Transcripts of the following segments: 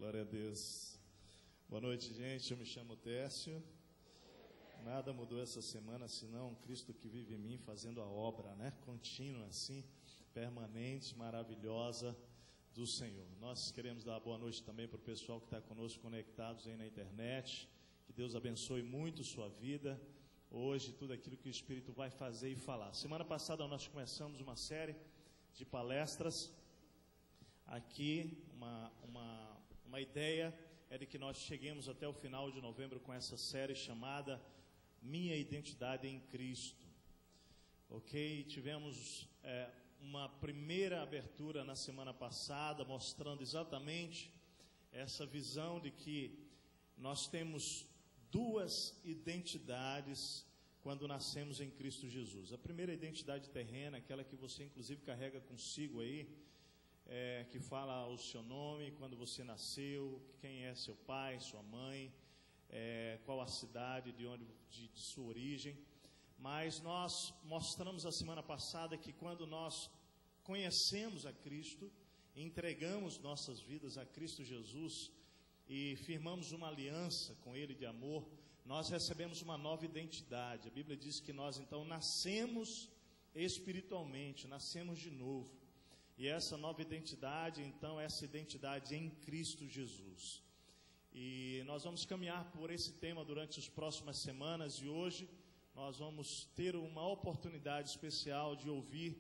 Glória a Deus. Boa noite, gente. Eu me chamo Tércio. Nada mudou essa semana, senão Cristo que vive em mim fazendo a obra, né? Contínua assim, permanente, maravilhosa do Senhor. Nós queremos dar boa noite também para o pessoal que está conosco conectados aí na internet. Que Deus abençoe muito sua vida. Hoje, tudo aquilo que o Espírito vai fazer e falar. Semana passada nós começamos uma série de palestras. Aqui, uma ideia é de que nós cheguemos até o final de novembro com essa série chamada Minha Identidade em Cristo. Ok? Tivemos uma primeira abertura na semana passada, mostrando exatamente essa visão de que nós temos duas identidades quando nascemos em Cristo Jesus. A primeira identidade terrena, aquela que você inclusive carrega consigo aí, que fala o seu nome, quando você nasceu, quem é seu pai, sua mãe, qual a cidade de sua origem. Mas nós mostramos a semana passada que quando nós conhecemos a Cristo, entregamos nossas vidas a Cristo Jesus e firmamos uma aliança com Ele de amor, nós recebemos uma nova identidade. A Bíblia diz que nós então nascemos espiritualmente, nascemos de novo. E essa nova identidade, então, essa identidade em Cristo Jesus. E nós vamos caminhar por esse tema durante as próximas semanas. E hoje nós vamos ter uma oportunidade especial de ouvir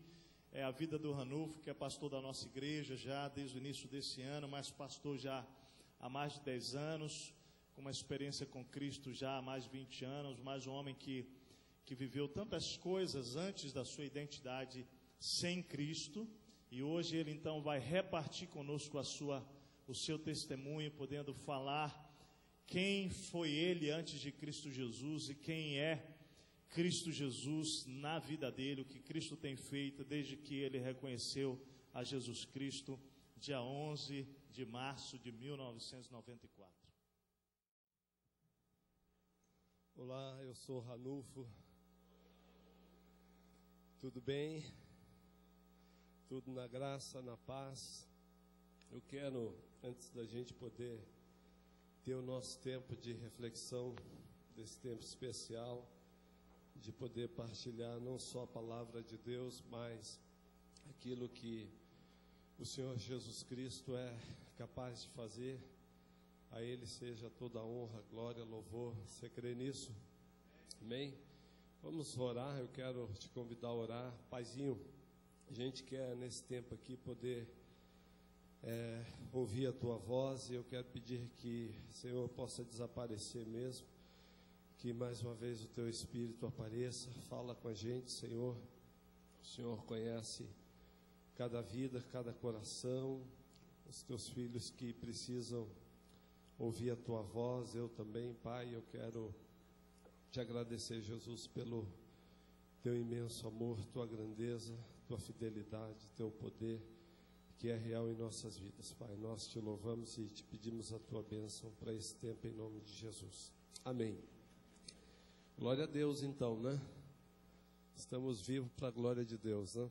a vida do Ranulfo, que é pastor da nossa igreja já desde o início desse ano, mas pastor já há mais de 10 anos, com uma experiência com Cristo já há mais de 20 anos, mas um homem que viveu tantas coisas antes da sua identidade sem Cristo. E hoje ele então vai repartir conosco o seu testemunho, podendo falar quem foi ele antes de Cristo Jesus e quem é Cristo Jesus na vida dele, o que Cristo tem feito desde que ele reconheceu a Jesus Cristo, dia 11 de março de 1994. Olá, eu sou Ranulfo. Tudo bem? Tudo na graça, na paz. Eu quero, antes da gente poder ter o nosso tempo de reflexão, desse tempo especial, de poder partilhar não só a palavra de Deus, mas aquilo que o Senhor Jesus Cristo é capaz de fazer. A Ele seja toda a honra, glória, louvor. Você crê nisso? Amém? Vamos orar. Eu quero te convidar a orar. Paizinho, a gente quer nesse tempo aqui poder ouvir a Tua voz, e eu quero pedir que o Senhor possa desaparecer mesmo, que mais uma vez o Teu Espírito apareça, fala com a gente, Senhor. O Senhor conhece cada vida, cada coração, os Teus filhos que precisam ouvir a Tua voz. Eu também, Pai, eu quero te agradecer, Jesus, pelo Teu imenso amor, Tua grandeza, Tua fidelidade, Teu poder, que é real em nossas vidas, Pai. Nós te louvamos e te pedimos a Tua bênção para esse tempo, em nome de Jesus. Amém. Glória a Deus, então, né? Estamos vivos para a glória de Deus, né?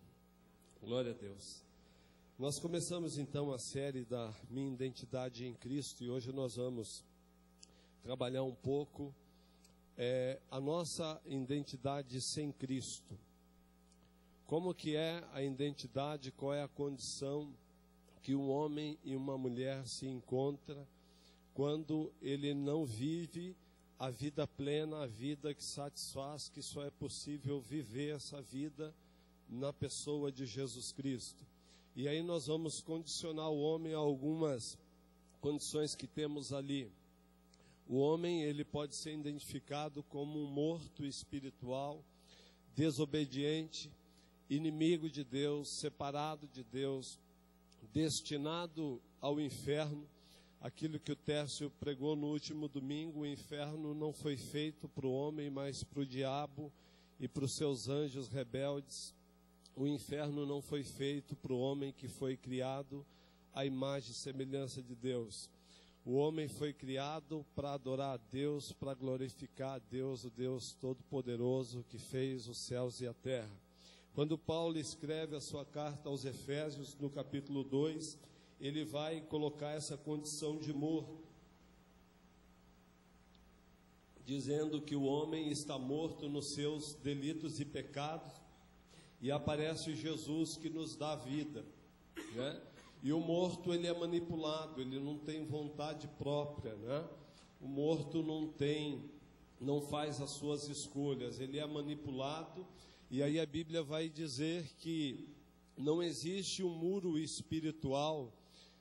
Glória a Deus. Nós começamos, então, a série da Minha Identidade em Cristo, e hoje nós vamos trabalhar um pouco a nossa identidade sem Cristo. Como que é a identidade, qual é a condição que um homem e uma mulher se encontram quando ele não vive a vida plena, a vida que satisfaz, que só é possível viver essa vida na pessoa de Jesus Cristo. E aí nós vamos condicionar o homem a algumas condições que temos ali. O homem, ele pode ser identificado como um morto espiritual, desobediente, inimigo de Deus, separado de Deus, destinado ao inferno. Aquilo que o Tércio pregou no último domingo, o inferno não foi feito para o homem, mas para o diabo e para os seus anjos rebeldes. O inferno não foi feito para o homem que foi criado à imagem e semelhança de Deus. O homem foi criado para adorar a Deus, para glorificar a Deus, o Deus Todo-Poderoso que fez os céus e a terra. Quando Paulo escreve a sua carta aos Efésios, no capítulo 2, ele vai colocar essa condição de morto, dizendo que o homem está morto nos seus delitos e pecados, e aparece Jesus que nos dá vida, né? E o morto, ele é manipulado, ele não tem vontade própria, né? O morto não faz as suas escolhas, ele é manipulado. E aí a Bíblia vai dizer que não existe um muro espiritual,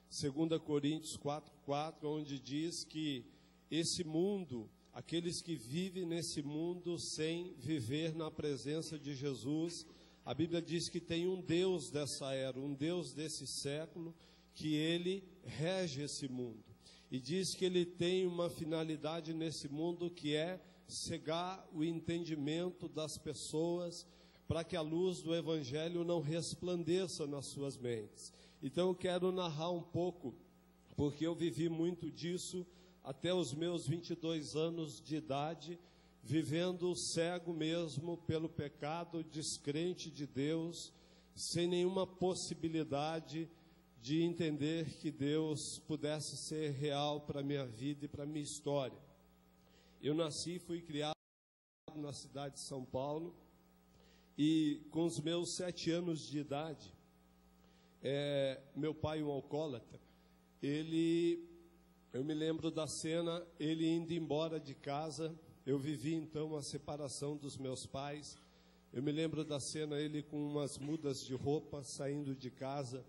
2 Coríntios 4:4, onde diz que esse mundo, aqueles que vivem nesse mundo sem viver na presença de Jesus, a Bíblia diz que tem um Deus dessa era, um Deus desse século, que ele rege esse mundo. E diz que ele tem uma finalidade nesse mundo, que é cegar o entendimento das pessoas, para que a luz do Evangelho não resplandeça nas suas mentes. Então eu quero narrar um pouco, porque eu vivi muito disso até os meus 22 anos de idade, vivendo cego mesmo pelo pecado, descrente de Deus, sem nenhuma possibilidade de entender que Deus pudesse ser real para a minha vida e para a minha história. Eu nasci e fui criado na cidade de São Paulo, e com os meus 7 anos de idade, meu pai, um alcoólatra, eu me lembro da cena, ele indo embora de casa. Eu vivi então a separação dos meus pais. Eu me lembro da cena, ele com umas mudas de roupa, saindo de casa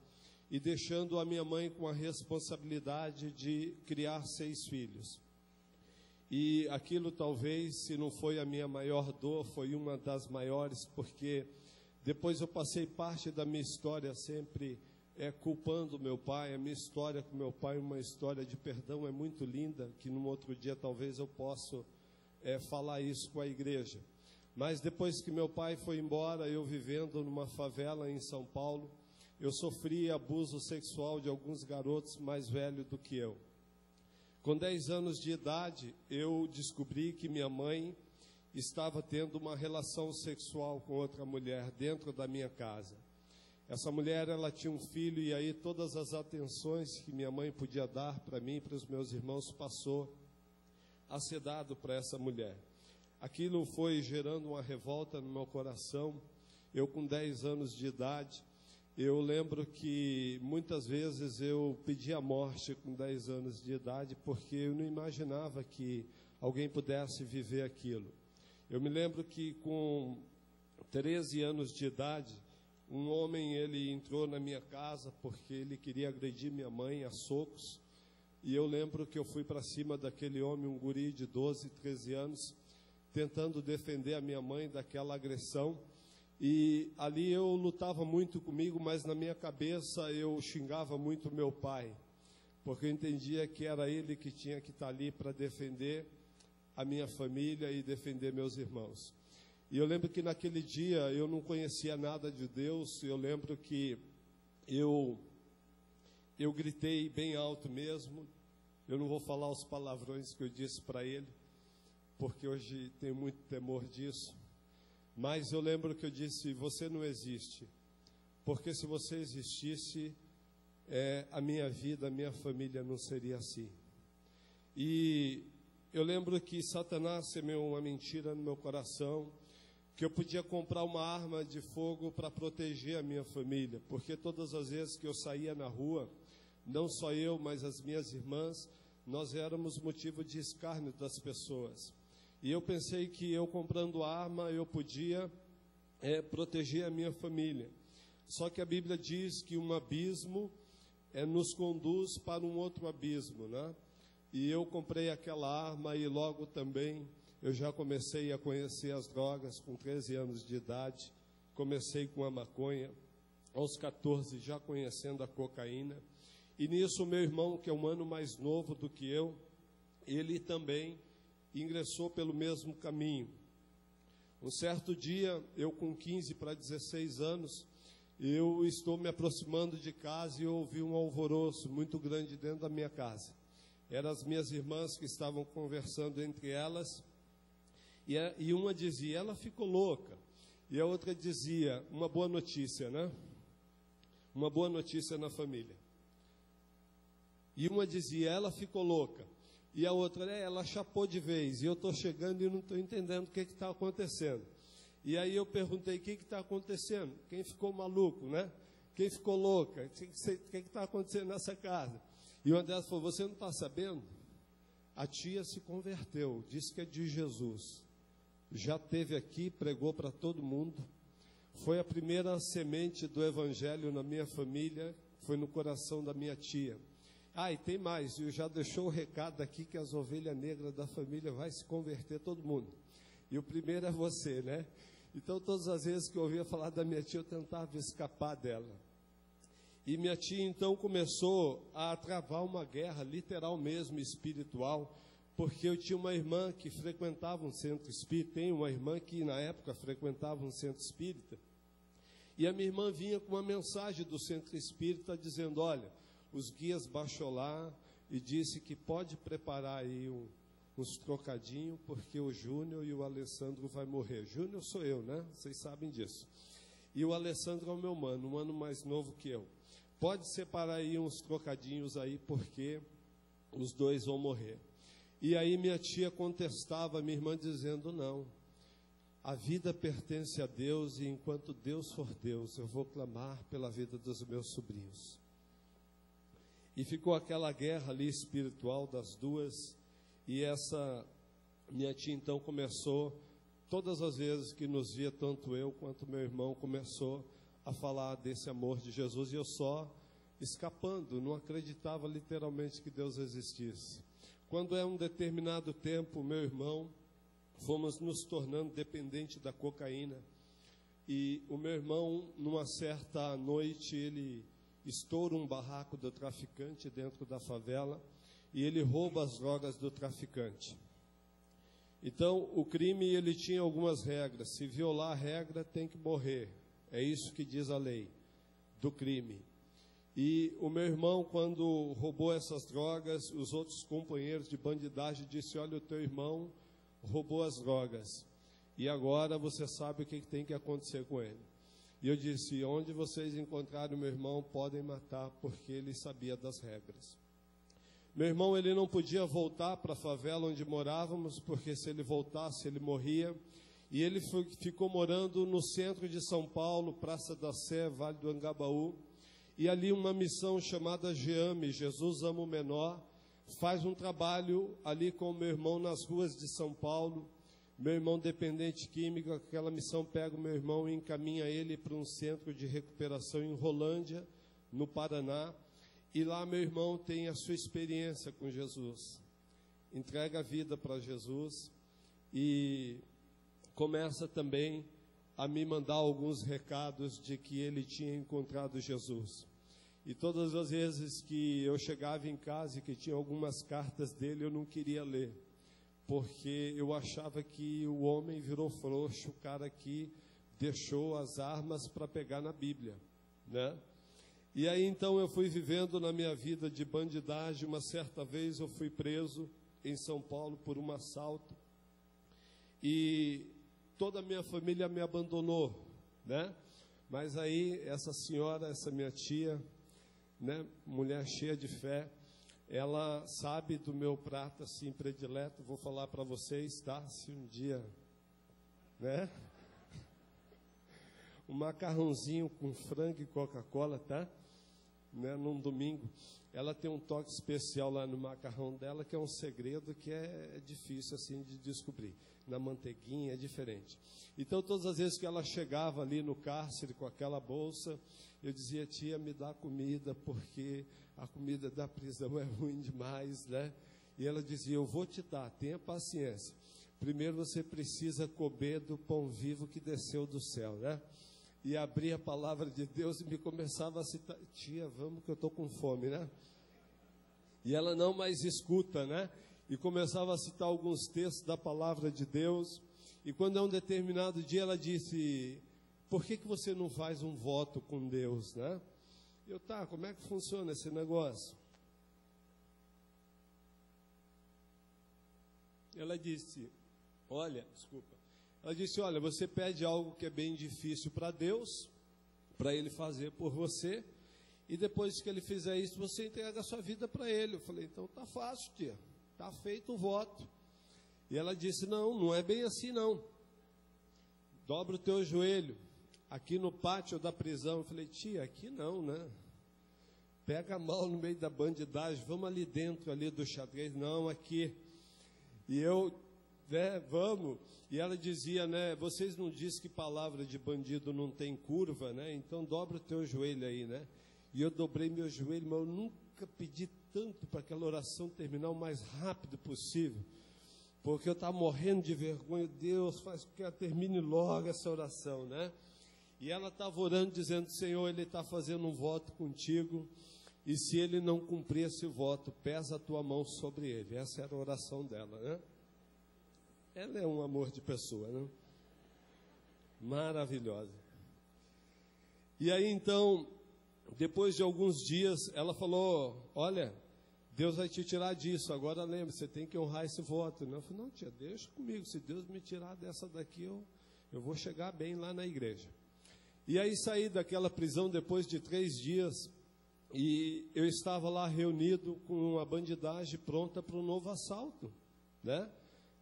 e deixando a minha mãe com a responsabilidade de criar 6 filhos. E aquilo talvez, se não foi a minha maior dor, foi uma das maiores, porque depois eu passei parte da minha história sempre culpando meu pai. A minha história com meu pai, uma história de perdão, é muito linda, que num outro dia talvez eu possa falar isso com a igreja. Mas depois que meu pai foi embora, eu vivendo numa favela em São Paulo, eu sofri abuso sexual de alguns garotos mais velhos do que eu. Com 10 anos de idade, eu descobri que minha mãe estava tendo uma relação sexual com outra mulher dentro da minha casa. Essa mulher, ela tinha um filho, e aí todas as atenções que minha mãe podia dar para mim e para os meus irmãos passou a ser dado para essa mulher. Aquilo foi gerando uma revolta no meu coração. Eu com 10 anos de idade, eu lembro que muitas vezes eu pedi a morte com 10 anos de idade, porque eu não imaginava que alguém pudesse viver aquilo. Eu me lembro que com 13 anos de idade, um homem, ele entrou na minha casa porque ele queria agredir minha mãe a socos. E eu lembro que eu fui para cima daquele homem, um guri de 12, 13 anos, tentando defender a minha mãe daquela agressão. E ali eu lutava muito comigo, mas na minha cabeça eu xingava muito meu pai, porque eu entendia que era ele que tinha que estar ali para defender a minha família e defender meus irmãos. E eu lembro que naquele dia eu não conhecia nada de Deus. Eu lembro que eu gritei bem alto mesmo. Eu não vou falar os palavrões que eu disse para ele, porque hoje tenho muito temor disso. Mas eu lembro que eu disse: você não existe, porque se você existisse, a minha vida, a minha família não seria assim. E eu lembro que Satanás semeou uma mentira no meu coração, que eu podia comprar uma arma de fogo para proteger a minha família, porque todas as vezes que eu saía na rua, não só eu, mas as minhas irmãs, nós éramos motivo de escárnio das pessoas. E eu pensei que eu comprando arma, eu podia proteger a minha família. Só que a Bíblia diz que um abismo nos conduz para um outro abismo, né? E eu comprei aquela arma e logo também eu já comecei a conhecer as drogas com 13 anos de idade. Comecei com a maconha, aos 14 já conhecendo a cocaína. E nisso o meu irmão, que é um ano mais novo do que eu, ele também ingressou pelo mesmo caminho. Um certo dia, eu com 15 para 16 anos, eu estou me aproximando de casa e eu ouvi um alvoroço muito grande dentro da minha casa. Eram as minhas irmãs que estavam conversando entre elas, e uma dizia: ela ficou louca. E a outra dizia: uma boa notícia, né? Uma boa notícia na família. E uma dizia, ela ficou louca. E a outra, ela chapou de vez. E eu estou chegando e não estou entendendo o que está acontecendo. E aí eu perguntei, o que está acontecendo? Quem ficou maluco, né? Quem ficou louca? O que está acontecendo nessa casa? E uma delas falou, você não está sabendo? A tia se converteu, disse que é de Jesus. Já esteve aqui, pregou para todo mundo. Foi a primeira semente do evangelho na minha família, foi no coração da minha tia. E tem mais, eu já deixou o recado aqui que as ovelhas negras da família vai se converter todo mundo. E o primeiro é você, né? Então todas as vezes que eu ouvia falar da minha tia, eu tentava escapar dela. E minha tia então começou a travar uma guerra, literal mesmo, espiritual, porque eu tinha uma irmã que frequentava um centro espírita, tem uma irmã que na época frequentava um centro espírita, e a minha irmã vinha com uma mensagem do centro espírita dizendo, olha, os guias baixou lá e disse que pode preparar aí uns trocadinhos, porque o Júnior e o Alessandro vai morrer. Júnior sou eu, né? Vocês sabem disso. E o Alessandro é o meu mano, um ano mais novo que eu. Pode separar aí uns trocadinhos aí, porque os dois vão morrer. E aí minha tia contestava a minha irmã dizendo, não, a vida pertence a Deus e enquanto Deus for Deus, eu vou clamar pela vida dos meus sobrinhos. E ficou aquela guerra ali espiritual das duas, e essa minha tia então começou, todas as vezes que nos via, tanto eu quanto meu irmão, começou a falar desse amor de Jesus, e eu só escapando, não acreditava literalmente que Deus existisse. Quando é um determinado tempo, meu irmão, fomos nos tornando dependentes da cocaína, e o meu irmão, numa certa noite, ele estoura um barraco do traficante dentro da favela, e ele rouba as drogas do traficante. Então, o crime, ele tinha algumas regras, se violar a regra, tem que morrer, é isso que diz a lei do crime. E o meu irmão, quando roubou essas drogas, os outros companheiros de bandidagem disse, olha, o teu irmão roubou as drogas, e agora você sabe o que tem que acontecer com ele. E eu disse, onde vocês encontrarem o meu irmão, podem matar, porque ele sabia das regras. Meu irmão, ele não podia voltar para a favela onde morávamos, porque se ele voltasse, ele morria. E ele ficou morando no centro de São Paulo, Praça da Sé, Vale do Angabaú. E ali uma missão chamada GEAME, Jesus Ama o Menor, faz um trabalho ali com o meu irmão nas ruas de São Paulo. Meu irmão dependente químico, aquela missão pega o meu irmão e encaminha ele para um centro de recuperação em Rolândia, no Paraná. E lá meu irmão tem a sua experiência com Jesus. Entrega a vida para Jesus e começa também a me mandar alguns recados de que ele tinha encontrado Jesus. E todas as vezes que eu chegava em casa e que tinha algumas cartas dele, eu não queria ler, porque eu achava que o homem virou frouxo, o cara que deixou as armas para pegar na Bíblia, né? E aí então eu fui vivendo na minha vida de bandidagem. Uma certa vez eu fui preso em São Paulo por um assalto, e toda a minha família me abandonou, né? Mas aí essa senhora, essa minha tia, né, mulher cheia de fé, ela sabe do meu prato assim predileto, vou falar para vocês, tá? Se um dia, né? Um macarrãozinho com frango e Coca-Cola, tá? Né, num domingo. Ela tem um toque especial lá no macarrão dela, que é um segredo que é difícil assim de descobrir. Na manteiguinha é diferente. Então todas as vezes que ela chegava ali no cárcere com aquela bolsa, eu dizia, tia, me dá comida, porque a comida da prisão é ruim demais, né? E ela dizia, eu vou te dar, tenha paciência. Primeiro você precisa comer do pão vivo que desceu do céu, né? E abria a palavra de Deus e me começava a citar, tia, vamos que eu estou com fome, né? E ela não mais escuta, né? E começava a citar alguns textos da palavra de Deus. E quando é um determinado dia ela disse, por que você não faz um voto com Deus, né? Eu, tá, como é que funciona esse negócio? Ela disse, olha, você pede algo que é bem difícil para Deus, para Ele fazer por você, e depois que ele fizer isso, você entrega a sua vida para ele. Eu falei, então tá fácil, tia, tá feito o voto. E ela disse, não, não é bem assim não. Dobra o teu joelho, aqui no pátio da prisão. Eu falei, tia, aqui não, né? Pega mal no meio da bandidagem, vamos ali dentro, ali do xadrez. Não, aqui. E eu, né, vamos. E ela dizia, né, vocês não dizem que palavra de bandido não tem curva, né? Então dobra o teu joelho aí, né? E eu dobrei meu joelho, mas eu nunca pedi tanto para aquela oração terminar o mais rápido possível. Porque eu estava morrendo de vergonha. Deus, faz com que ela termine logo essa oração, né? E ela estava orando, dizendo, Senhor, ele está fazendo um voto contigo, e se ele não cumprir esse voto, pesa a tua mão sobre ele. Essa era a oração dela, né? Ela é um amor de pessoa, né? Maravilhosa. E aí, então, depois de alguns dias, ela falou, olha, Deus vai te tirar disso, agora lembre, você tem que honrar esse voto. Eu falei, não, tia, deixa comigo, se Deus me tirar dessa daqui, eu vou chegar bem lá na igreja. E aí saí daquela prisão depois de 3 dias, e eu estava lá reunido com uma bandidagem pronta para um novo assalto, né?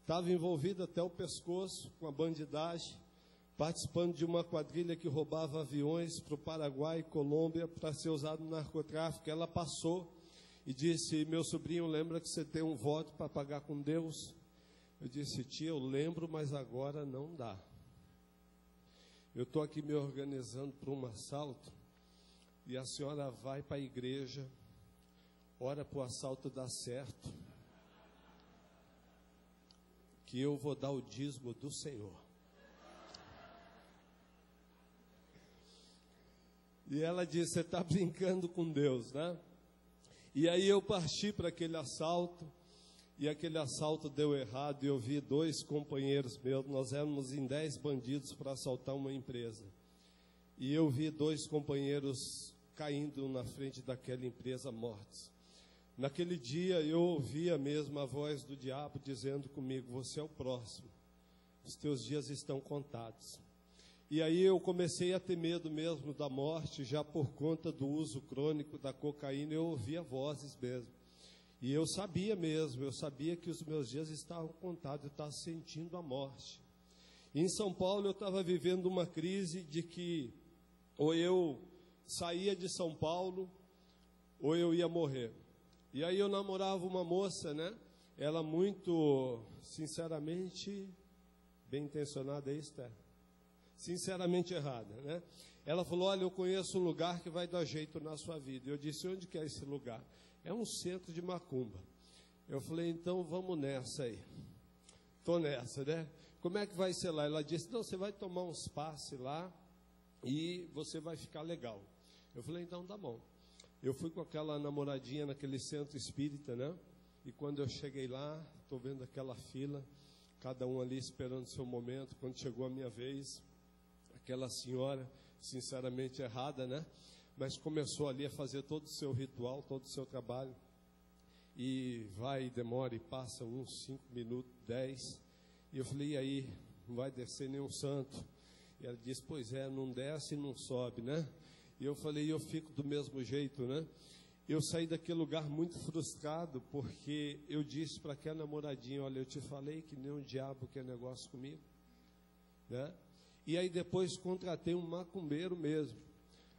Estava envolvido até o pescoço com a bandidagem, participando de uma quadrilha que roubava aviões para o Paraguai e Colômbia para ser usado no narcotráfico. Ela passou e disse, meu sobrinho, lembra que você tem um voto para pagar com Deus? Eu disse, tia, eu lembro, mas agora não dá. Eu estou aqui me organizando para um assalto, e a senhora vai para a igreja, ora para o assalto dar certo, que eu vou dar o dízimo do Senhor. E ela disse, você está brincando com Deus, né? E aí eu parti para aquele assalto, e aquele assalto deu errado, e eu vi 2 companheiros meus, nós éramos em 10 bandidos para assaltar uma empresa. E eu vi 2 companheiros caindo na frente daquela empresa mortos. Naquele dia eu ouvia mesmo a voz do diabo dizendo comigo, você é o próximo, os teus dias estão contados. E aí eu comecei a ter medo mesmo da morte, já por conta do uso crônico da cocaína, eu ouvia vozes mesmo. E eu sabia mesmo, eu sabia que os meus dias estavam contados, eu estava sentindo a morte. E em São Paulo eu estava vivendo uma crise de que ou eu saía de São Paulo, ou eu ia morrer. E aí eu namorava uma moça, né? Ela muito, sinceramente, bem intencionada, é isso, Té? Sinceramente errada, né? Ela falou, olha, eu conheço um lugar que vai dar jeito na sua vida. Eu disse, onde que é esse lugar? É um centro de macumba. Eu falei, então vamos nessa aí. Estou nessa, né? Como é que vai ser lá? Ela disse, não, você vai tomar uns passes lá e você vai ficar legal. Eu falei, então tá bom. Eu fui com aquela namoradinha naquele centro espírita, né? E quando eu cheguei lá, estou vendo aquela fila, cada um ali esperando o seu momento. Quando chegou a minha vez, aquela senhora, sinceramente errada, né? Mas começou ali a fazer todo o seu ritual, todo o seu trabalho. E vai, e demora, e passa uns 5 minutos, 10. E eu falei, e aí, não vai descer nenhum santo? E ela disse, pois é, não desce e não sobe, né? E eu falei, eu fico do mesmo jeito, né? Eu saí daquele lugar muito frustrado, porque eu disse para aquela namoradinha, olha, eu te falei que nem um diabo quer negócio comigo, né? E aí depois contratei um macumbeiro mesmo.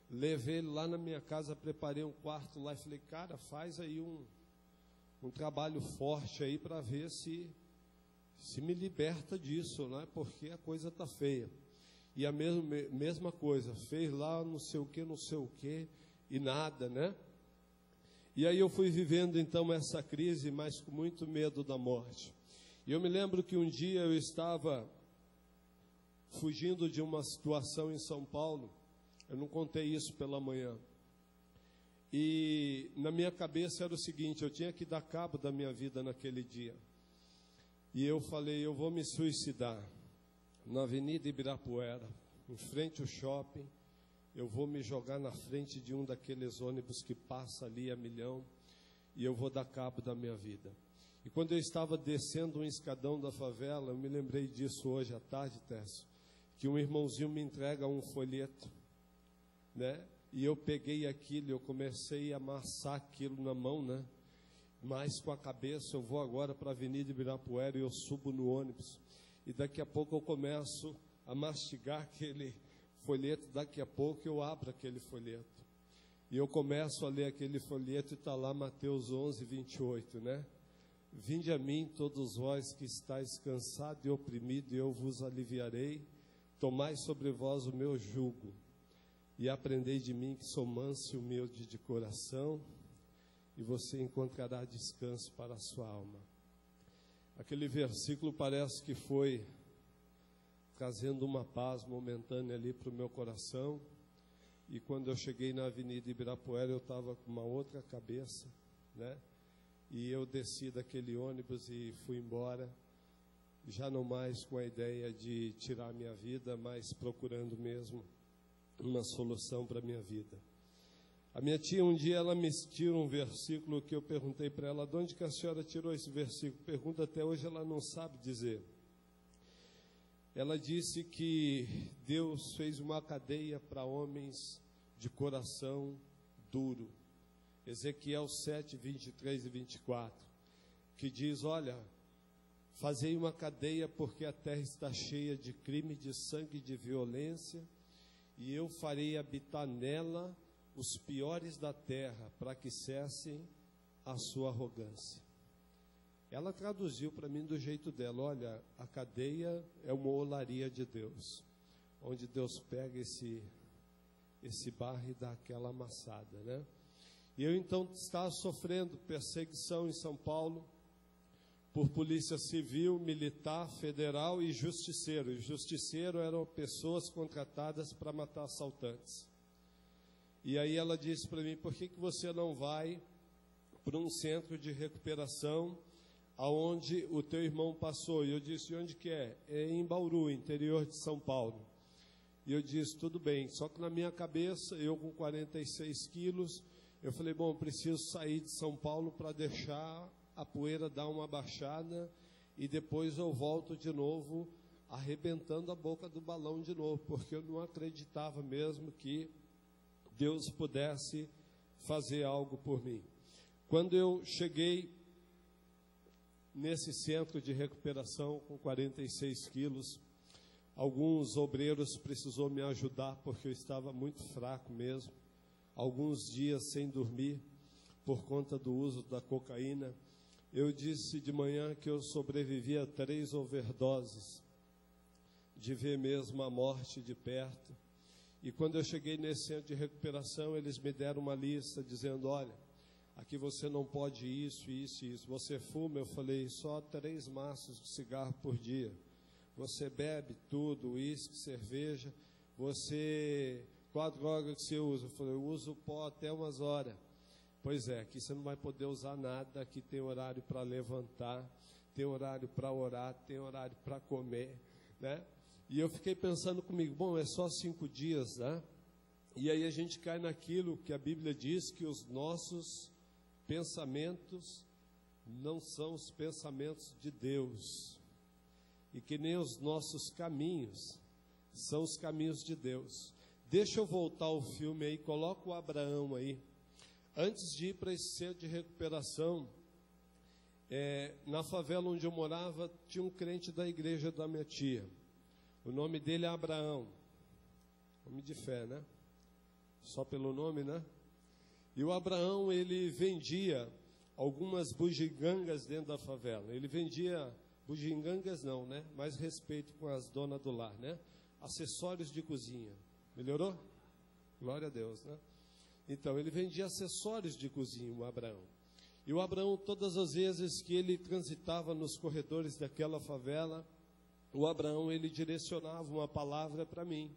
Levei ele lá na minha casa, preparei um quarto lá e falei, cara, faz aí um trabalho forte aí para ver se me liberta disso, né? Porque a coisa está feia. E a mesma coisa, fez lá não sei o que, e nada, né? E aí eu fui vivendo então essa crise, mas com muito medo da morte. E eu me lembro que um dia eu estava fugindo de uma situação em São Paulo, eu não contei isso pela manhã. E na minha cabeça era o seguinte, eu tinha que dar cabo da minha vida naquele dia. E eu falei, eu vou me suicidar na Avenida Ibirapuera, em frente ao shopping. Eu vou me jogar na frente de um daqueles ônibus que passa ali a milhão, e eu vou dar cabo da minha vida. E quando eu estava descendo um escadão da favela, eu me lembrei disso hoje à tarde, Tércio, que um irmãozinho me entrega um folheto, né? E eu peguei aquilo, eu comecei a amassar aquilo na mão, né? Mas com a cabeça, eu vou agora para a Avenida Ibirapuera e eu subo no ônibus. E daqui a pouco eu começo a mastigar aquele folheto, daqui a pouco eu abro aquele folheto. E eu começo a ler aquele folheto e está lá Mateus 11, 28, né? Vinde a mim todos vós que estáis cansados e oprimidos, e eu vos aliviarei. Tomai sobre vós o meu jugo, e aprendei de mim que sou manso e humilde de coração, e você encontrará descanso para a sua alma. Aquele versículo parece que foi trazendo uma paz momentânea ali para o meu coração. E quando eu cheguei na Avenida Ibirapuera, eu estava com uma outra cabeça, né? E eu desci daquele ônibus e fui embora, já não mais com a ideia de tirar a minha vida, mas procurando mesmo uma solução para a minha vida. A minha tia, um dia, ela me tira um versículo que eu perguntei para ela, de onde que a senhora tirou esse versículo? Pergunta até hoje, ela não sabe dizer. Ela disse que Deus fez uma cadeia para homens de coração duro. Ezequiel 7, 23 e 24, que diz, olha, fazei uma cadeia porque a terra está cheia de crime, de sangue e de violência, e eu farei habitar nela os piores da terra, para que cessem a sua arrogância. Ela traduziu para mim do jeito dela, olha, a cadeia é uma olaria de Deus, onde Deus pega esse barro e dá aquela amassada, né? E eu então estava sofrendo perseguição em São Paulo, por polícia civil, militar, federal e justiceiro. E justiceiro eram pessoas contratadas para matar assaltantes. E aí ela disse para mim, por que você não vai para um centro de recuperação aonde o teu irmão passou? E eu disse, onde que é? É em Bauru, interior de São Paulo. E eu disse, tudo bem, só que na minha cabeça, eu com 46 quilos, eu falei, bom, preciso sair de São Paulo para deixar a poeira dar uma baixada e depois eu volto de novo, arrebentando a boca do balão de novo, porque eu não acreditava mesmo que Deus pudesse fazer algo por mim. Quando eu cheguei nesse centro de recuperação com 46 quilos, alguns obreiros precisou me ajudar porque eu estava muito fraco mesmo. Alguns dias sem dormir por conta do uso da cocaína. Eu disse de manhã que eu sobrevivi a 3 overdoses, de ver mesmo a morte de perto. E quando eu cheguei nesse centro de recuperação, eles me deram uma lista dizendo, olha, aqui você não pode isso, isso e isso. Você fuma? Eu falei, só 3 maços de cigarro por dia. Você bebe tudo, uísque, cerveja. Qual a droga que você usa? Eu falei, eu uso pó até umas horas. Pois é, aqui você não vai poder usar nada, aqui tem horário para levantar, tem horário para orar, tem horário para comer, né? E eu fiquei pensando comigo, bom, é só 5 dias, né? E aí a gente cai naquilo que a Bíblia diz, que os nossos pensamentos não são os pensamentos de Deus, e que nem os nossos caminhos são os caminhos de Deus. Deixa eu voltar ao filme aí, coloca o Abraão aí. Antes de ir para esse centro de recuperação, na favela onde eu morava, tinha um crente da igreja da minha tia. O nome dele é Abraão. Nome de fé, né? Só pelo nome, né? E o Abraão, ele vendia algumas bugigangas dentro da favela. Ele vendia, bugigangas não, né? Mais respeito com as donas do lar, né? Acessórios de cozinha. Melhorou? Glória a Deus, né? Então, ele vendia acessórios de cozinha, o Abraão. E o Abraão, todas as vezes que ele transitava nos corredores daquela favela, o Abraão, ele direcionava uma palavra para mim.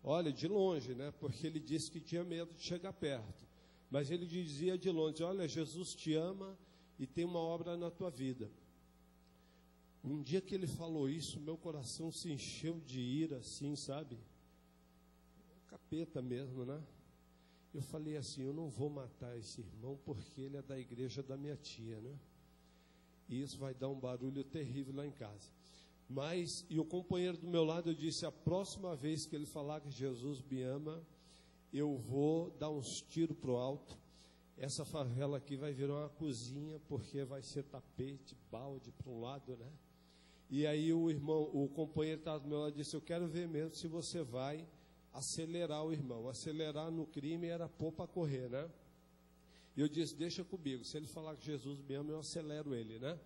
Olha, de longe, né? Porque ele disse que tinha medo de chegar perto. Mas ele dizia de longe, olha, Jesus te ama e tem uma obra na tua vida. Um dia que ele falou isso, meu coração se encheu de ira, assim, sabe? Capeta mesmo, né? Eu falei assim, eu não vou matar esse irmão porque ele é da igreja da minha tia, né? E isso vai dar um barulho terrível lá em casa. Mas, e o companheiro do meu lado, eu disse, a próxima vez que ele falar que Jesus me ama, eu vou dar uns tiros pro alto. Essa favela aqui vai virar uma cozinha, porque vai ser tapete, balde para um lado, né? E aí o companheiro que estava do meu lado disse, eu quero ver mesmo se você vai acelerar o irmão. Acelerar no crime era pôr para correr, né? E eu disse, deixa comigo, se ele falar que Jesus me ama, eu acelero ele, né?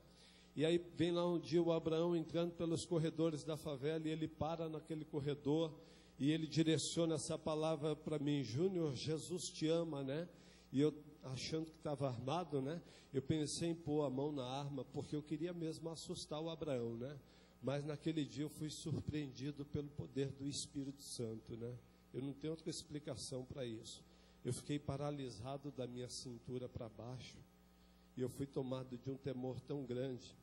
E aí vem lá um dia o Abraão entrando pelos corredores da favela, e ele para naquele corredor, e ele direciona essa palavra para mim, Júnior, Jesus te ama, né? E eu, achando que estava armado, né? Eu pensei em pôr a mão na arma, porque eu queria mesmo assustar o Abraão, né? Mas naquele dia eu fui surpreendido pelo poder do Espírito Santo, né? Eu não tenho outra explicação para isso. Eu fiquei paralisado da minha cintura para baixo, e eu fui tomado de um temor tão grande.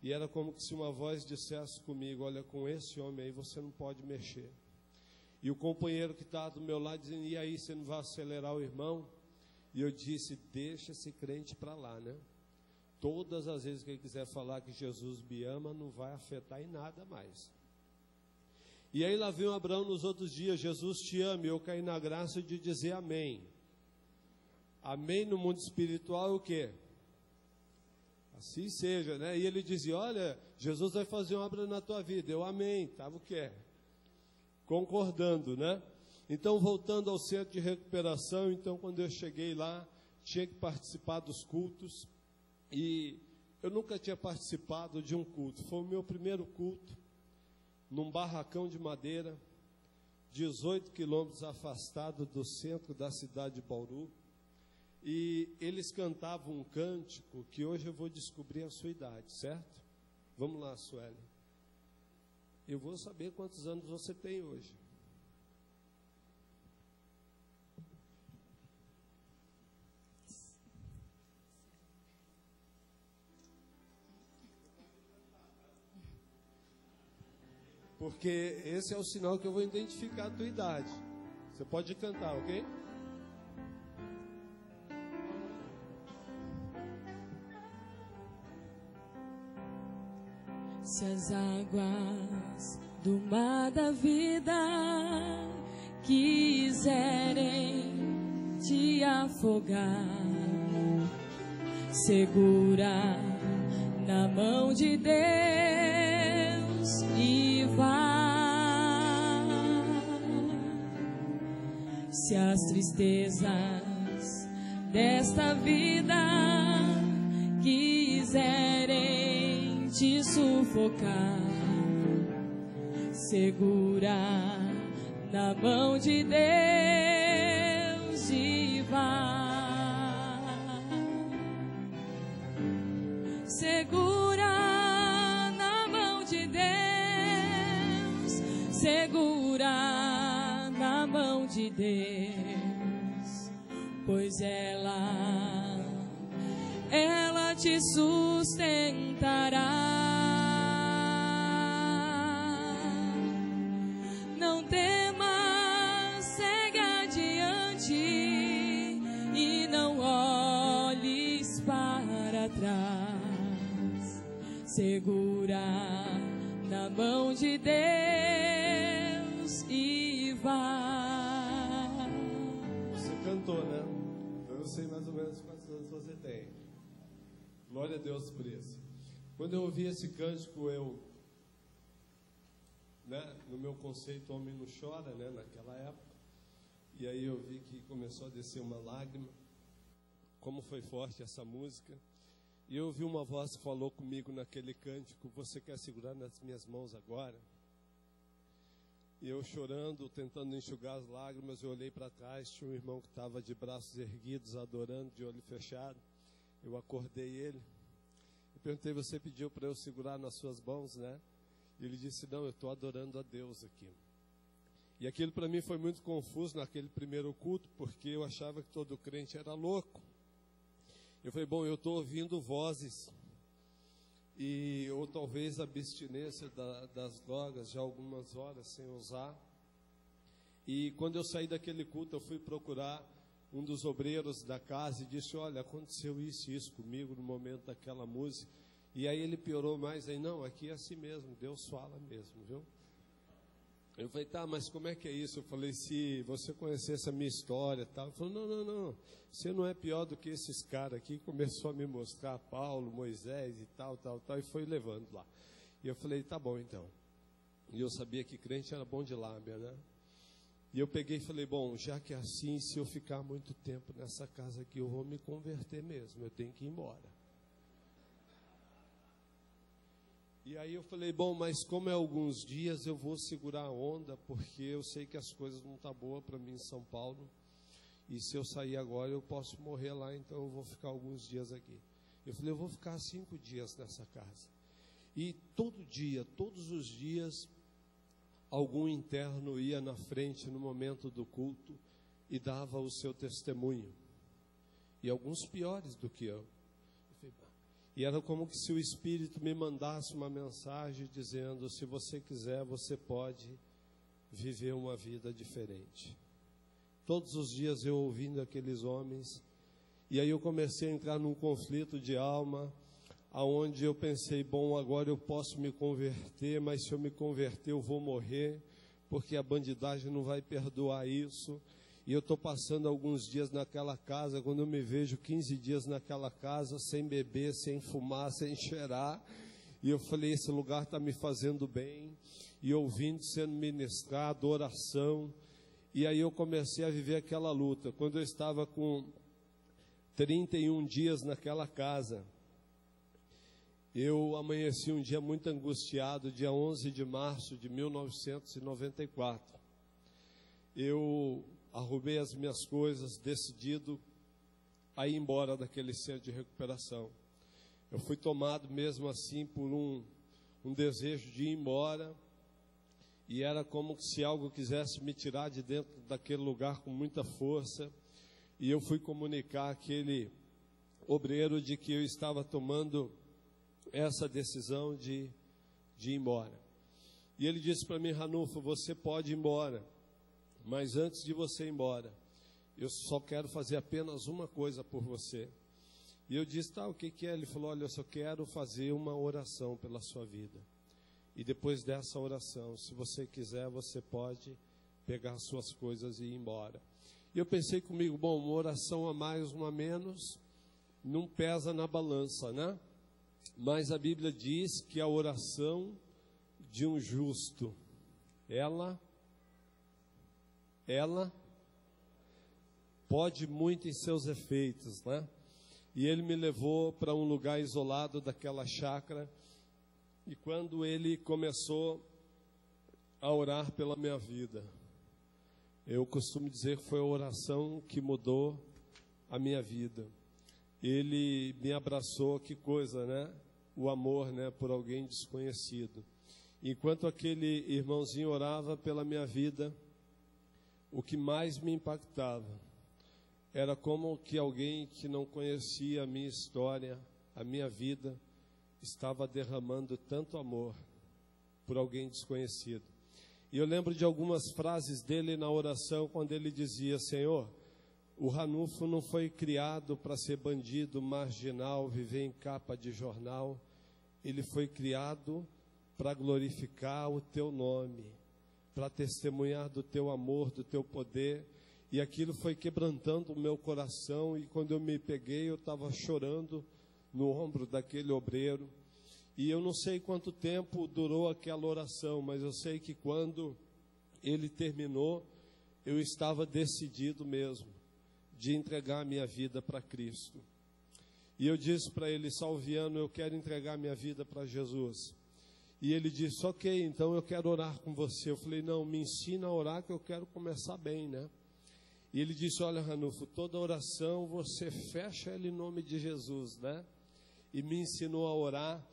E era como se uma voz dissesse comigo, olha, com esse homem aí você não pode mexer. E o companheiro que estava do meu lado dizendo, e aí, você não vai acelerar o irmão? E eu disse, deixa esse crente para lá, né? Todas as vezes que ele quiser falar que Jesus me ama, não vai afetar em nada mais. E aí lá veio Abraão nos outros dias, Jesus te ama, e eu caí na graça de dizer amém. Amém no mundo espiritual é o quê? Assim seja, né? E ele dizia, olha, Jesus vai fazer uma obra na tua vida. Eu amém, estava o quê? Concordando, né? Então, voltando ao centro de recuperação, então, quando eu cheguei lá, tinha que participar dos cultos, e eu nunca tinha participado de um culto. Foi o meu primeiro culto, num barracão de madeira, 18 quilômetros afastado do centro da cidade de Bauru, e eles cantavam um cântico, que hoje eu vou descobrir a sua idade, certo? Vamos lá, Sueli. Eu vou saber quantos anos você tem hoje. Porque esse é o sinal que eu vou identificar a tua idade. Você pode cantar, ok? Se as águas do mar da vida quiserem te afogar, segura na mão de Deus e vá. Se as tristezas desta vida quiserem te sufocar, segura na mão de Deus e vá. Segura na mão de Deus, segura na mão de Deus, pois ela te sustentará. Não temas, segue adiante e não olhes para trás. Segura na mão de Deus e vá. Você cantou, né? Então eu sei mais ou menos quantos anos você tem. Glória a Deus por isso. Quando eu ouvi esse cântico, no meu conceito, homem não chora, né, naquela época. E aí eu vi que começou a descer uma lágrima. Como foi forte essa música. E eu ouvi uma voz que falou comigo naquele cântico, você quer segurar nas minhas mãos agora? E eu chorando, tentando enxugar as lágrimas, eu olhei para trás, tinha um irmão que estava de braços erguidos, adorando, de olho fechado. Eu acordei ele, eu perguntei, você pediu para eu segurar nas suas mãos, né? E ele disse, não, eu estou adorando a Deus aqui. E aquilo para mim foi muito confuso naquele primeiro culto, porque eu achava que todo crente era louco. Eu falei, bom, eu estou ouvindo vozes, ou talvez abstinência das drogas, já algumas horas sem usar. E quando eu saí daquele culto, eu fui procurar um dos obreiros da casa e disse, olha, aconteceu isso e isso comigo no momento daquela música. E aí ele piorou mais, aí não, aqui é assim mesmo, Deus fala mesmo, viu? Eu falei, tá, mas como é que é isso? Eu falei, se você conhecesse a minha história e tal. Ele falou, não, você não é pior do que esses caras aqui. Começou a me mostrar Paulo, Moisés e tal, e foi levando lá. E eu falei, tá bom então. E eu sabia que crente era bom de lábia, né? E eu peguei e falei, bom, já que é assim, se eu ficar muito tempo nessa casa aqui, eu vou me converter mesmo, eu tenho que ir embora. E aí eu falei, bom, mas como é alguns dias, eu vou segurar a onda, porque eu sei que as coisas não estão boas para mim em São Paulo, e se eu sair agora, eu posso morrer lá, então eu vou ficar alguns dias aqui. Eu falei, eu vou ficar 5 dias nessa casa. E todo dia, todos os dias, algum interno ia na frente no momento do culto e dava o seu testemunho. E alguns piores do que eu. E era como que se o Espírito me mandasse uma mensagem dizendo, se você quiser, você pode viver uma vida diferente. Todos os dias eu ouvindo aqueles homens, e aí eu comecei a entrar num conflito de alma, aonde eu pensei, bom, agora eu posso me converter, mas se eu me converter eu vou morrer, porque a bandidagem não vai perdoar isso. E eu estou passando alguns dias naquela casa, quando eu me vejo 15 dias naquela casa, sem beber, sem fumar, sem cheirar. E eu falei, esse lugar está me fazendo bem. E ouvindo, sendo ministrado, oração. E aí eu comecei a viver aquela luta. Quando eu estava com 31 dias naquela casa, eu amanheci um dia muito angustiado, dia 11 de março de 1994. Eu arrumei as minhas coisas, decidido a ir embora daquele centro de recuperação. Eu fui tomado mesmo assim por um desejo de ir embora, e era como se algo quisesse me tirar de dentro daquele lugar com muita força, e eu fui comunicar àquele obreiro de que eu estava tomando essa decisão de ir embora. E ele disse para mim, Ranulfo, você pode ir embora, mas antes de você ir embora, eu só quero fazer apenas uma coisa por você. E eu disse, tá, o que é? Ele falou, olha, eu só quero fazer uma oração pela sua vida. E depois dessa oração, se você quiser, você pode pegar suas coisas e ir embora. E eu pensei comigo, bom, uma oração a mais, uma a menos, não pesa na balança, né? Mas a Bíblia diz que a oração de um justo, ela pode muito em seus efeitos, né? E ele me levou para um lugar isolado daquela chácara, e quando ele começou a orar pela minha vida, eu costumo dizer que foi a oração que mudou a minha vida. Ele me abraçou, que coisa, né? O amor, né? Por alguém desconhecido. Enquanto aquele irmãozinho orava pela minha vida, o que mais me impactava era como que alguém que não conhecia a minha história, a minha vida, estava derramando tanto amor por alguém desconhecido. E eu lembro de algumas frases dele na oração, quando ele dizia, Senhor, o Ranulfo não foi criado para ser bandido, marginal, viver em capa de jornal. Ele foi criado para glorificar o teu nome, para testemunhar do teu amor, do teu poder. E aquilo foi quebrantando o meu coração, e quando eu me peguei, eu estava chorando no ombro daquele obreiro. E eu não sei quanto tempo durou aquela oração, mas eu sei que quando ele terminou, eu estava decidido mesmo de entregar a minha vida para Cristo. E eu disse para ele, Salviano, eu quero entregar minha vida para Jesus. E ele disse, ok, então eu quero orar com você. Eu falei, não, me ensina a orar que eu quero começar bem, né? E ele disse, olha, Ranulfo, toda oração você fecha ela em nome de Jesus, né? E me ensinou a orar.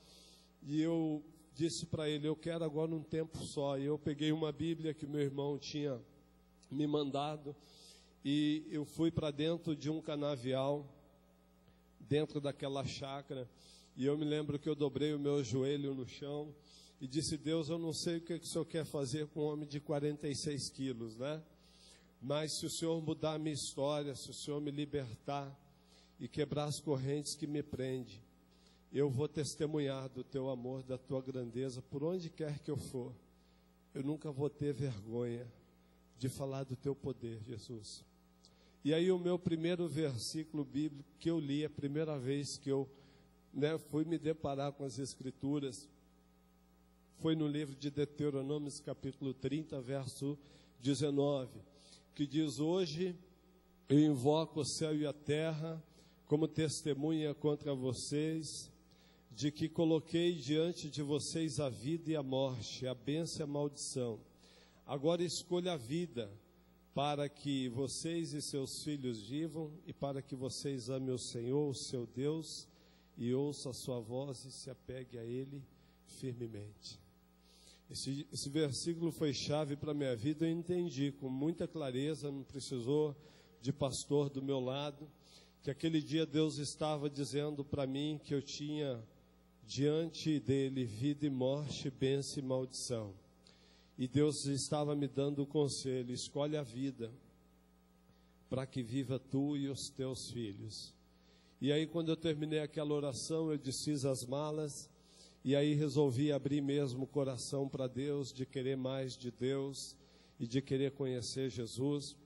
E eu disse para ele, eu quero agora um tempo só. E eu peguei uma Bíblia que meu irmão tinha me mandado, e eu fui para dentro de um canavial, dentro daquela chácara, e eu me lembro que eu dobrei o meu joelho no chão, e disse, Deus, eu não sei o que o Senhor quer fazer com um homem de 46 quilos, né? Mas se o Senhor mudar a minha história, se o Senhor me libertar e quebrar as correntes que me prendem, eu vou testemunhar do teu amor, da tua grandeza, por onde quer que eu for. eu nunca vou ter vergonha de falar do teu poder, Jesus. E aí o meu primeiro versículo bíblico que eu li, a primeira vez que eu fui me deparar com as Escrituras, foi no livro de Deuteronômio, capítulo 30, verso 19, que diz: hoje eu invoco o céu e a terra como testemunha contra vocês, de que coloquei diante de vocês a vida e a morte, a bênção e a maldição. Agora escolha a vida, para que vocês e seus filhos vivam, e para que vocês amem o Senhor, o seu Deus, e ouça a sua voz e se apegue a Ele firmemente. Esse versículo foi chave para a minha vida. Eu entendi com muita clareza, não precisou de pastor do meu lado, que aquele dia Deus estava dizendo para mim que eu tinha diante dele vida e morte, bênção e maldição. E Deus estava me dando o conselho: escolhe a vida, para que viva tu e os teus filhos. E aí, quando eu terminei aquela oração, eu desfiz as malas, e aí resolvi abrir mesmo o coração para Deus, de querer mais de Deus, e de querer conhecer Jesus.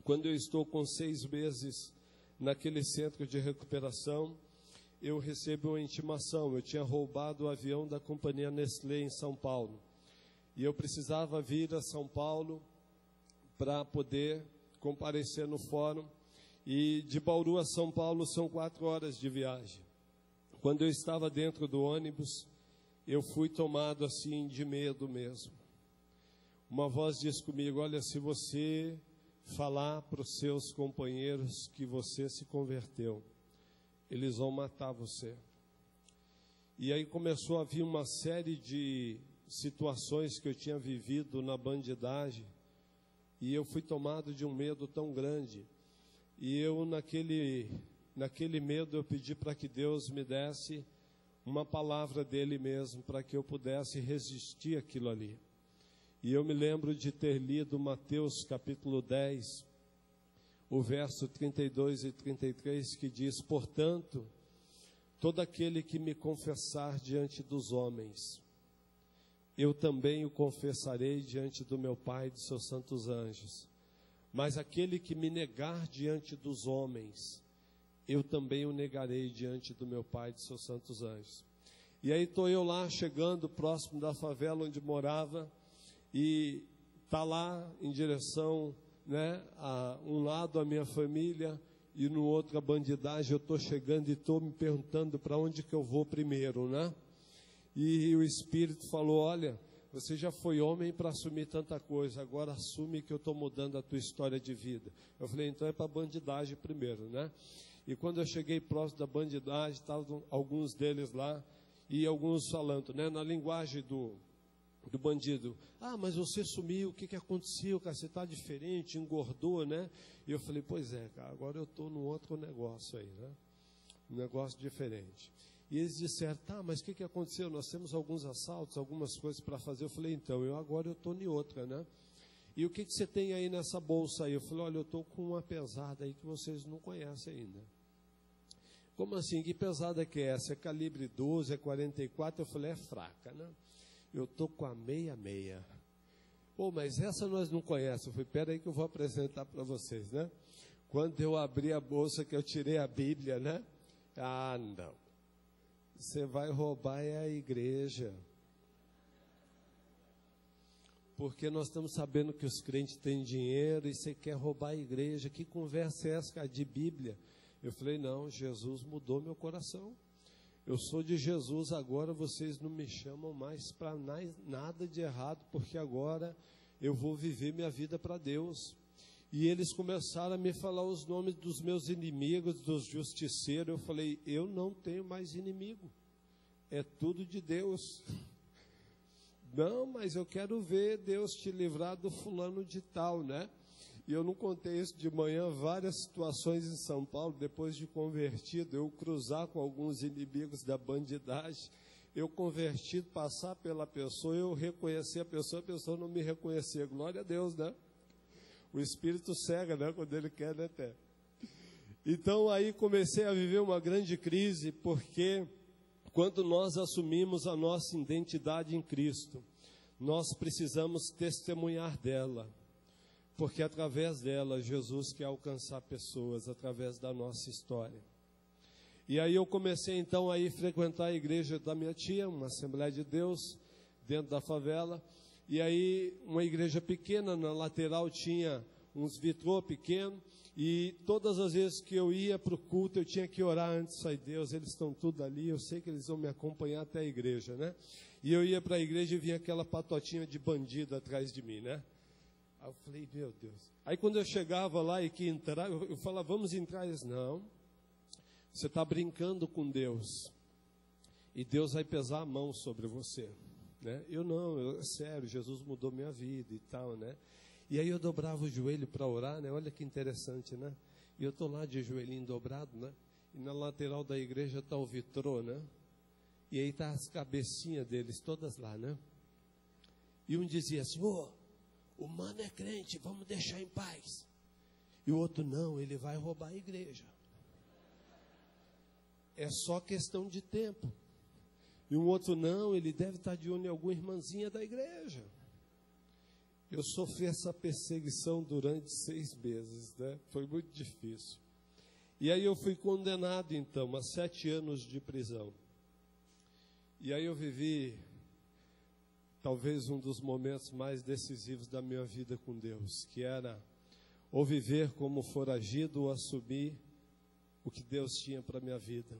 Quando eu estou com 6 meses naquele centro de recuperação, eu recebo uma intimação. Eu tinha roubado o avião da companhia Nestlé em São Paulo, e eu precisava vir a São Paulo para poder comparecer no fórum, e de Bauru a São Paulo são 4 horas de viagem. Quando eu estava dentro do ônibus, eu fui tomado assim de medo mesmo. Uma voz disse comigo: olha, se você falar para os seus companheiros que você se converteu, eles vão matar você. E aí começou a vir uma série de situações que eu tinha vivido na bandidagem, e eu fui tomado de um medo tão grande, e eu naquele medo eu pedi para que Deus me desse uma palavra dele mesmo, para que eu pudesse resistir àquilo ali. E eu me lembro de ter lido Mateus capítulo 10, o verso 32 e 33, que diz: portanto, todo aquele que me confessar diante dos homens, eu também o confessarei diante do meu Pai e dos seus santos anjos. Mas aquele que me negar diante dos homens, eu também o negarei diante do meu Pai e dos seus santos anjos. E aí estou eu lá, chegando próximo da favela onde morava, e está lá em direção, a um lado a minha família, e no outro a bandidagem. Eu estou chegando e estou me perguntando para onde que eu vou primeiro, E o Espírito falou: olha, você já foi homem para assumir tanta coisa, agora assume que eu estou mudando a tua história de vida. Eu falei: então é para a bandidagem primeiro, E quando eu cheguei próximo da bandidagem, estavam alguns deles lá, e alguns falando, na linguagem do bandido: ah, mas você sumiu, o que aconteceu, cara? Você está diferente, engordou, E eu falei: pois é, cara, agora eu estou num outro negócio aí, Um negócio diferente. E eles disseram: tá, mas o que aconteceu? Nós temos alguns assaltos, algumas coisas para fazer. Eu falei: então, agora eu estou em outra, E o que você tem aí nessa bolsa aí? Eu falei: olha, eu estou com uma pesada aí que vocês não conhecem ainda. Como assim? Que pesada que é essa? É calibre 12, é 44? Eu falei: é fraca, Eu estou com a 66. Pô, mas essa nós não conhecemos. Eu falei: pera aí que eu vou apresentar para vocês, Quando eu abri a bolsa, que eu tirei a Bíblia, Ah, não. Você vai roubar é a igreja. Porque nós estamos sabendo que os crentes têm dinheiro e você quer roubar a igreja. Que conversa é essa, cara, de Bíblia? Eu falei: não, Jesus mudou meu coração. Eu sou de Jesus agora, vocês não me chamam mais para nada de errado, porque agora eu vou viver minha vida para Deus. E eles começaram a me falar os nomes dos meus inimigos, dos justiceiros. Eu falei: eu não tenho mais inimigo, é tudo de Deus. Não, mas eu quero ver Deus te livrar do fulano de tal, E eu não contei isso de manhã, várias situações em São Paulo, depois de convertido, eu cruzar com alguns inimigos da bandidagem, eu convertido, passar pela pessoa, eu reconhecer a pessoa não me reconhecer. Glória a Deus, O Espírito cega, quando Ele quer, Té? Então aí comecei a viver uma grande crise, porque quando nós assumimos a nossa identidade em Cristo, nós precisamos testemunhar dela, porque através dela Jesus quer alcançar pessoas através da nossa história. E aí eu comecei então a ir frequentar a igreja da minha tia, uma Assembleia de Deus, dentro da favela. E aí uma igreja pequena, na lateral tinha uns vitrô pequenos. E todas as vezes que eu ia para o culto, eu tinha que orar antes. Ai Deus, eles estão tudo ali, eu sei que eles vão me acompanhar até a igreja, né? E eu ia para a igreja e vinha aquela patotinha de bandido atrás de mim, né? Aí eu falei, meu Deus. Aí quando eu chegava lá e que entrar, eu falava, vamos entrar. Eles, não, você está brincando com Deus. E Deus vai pesar a mão sobre você, né? Eu não, é sério, Jesus mudou minha vida e tal, né? E aí eu dobrava o joelho para orar, né? Olha que interessante, né? E eu estou lá de joelhinho dobrado, né? E na lateral da igreja está o vitrô, né? E aí está as cabecinhas deles todas lá, né? E um dizia assim, o mano é crente, vamos deixar em paz. E o outro, não, ele vai roubar a igreja. É só questão de tempo. E um outro, não, ele deve estar de olho em alguma irmãzinha da igreja. Eu sofri essa perseguição durante 6 meses, né? Foi muito difícil. E aí eu fui condenado, então, a 7 anos de prisão. E aí eu vivi, talvez, um dos momentos mais decisivos da minha vida com Deus, que era ou viver como foragido ou assumir o que Deus tinha para a minha vida.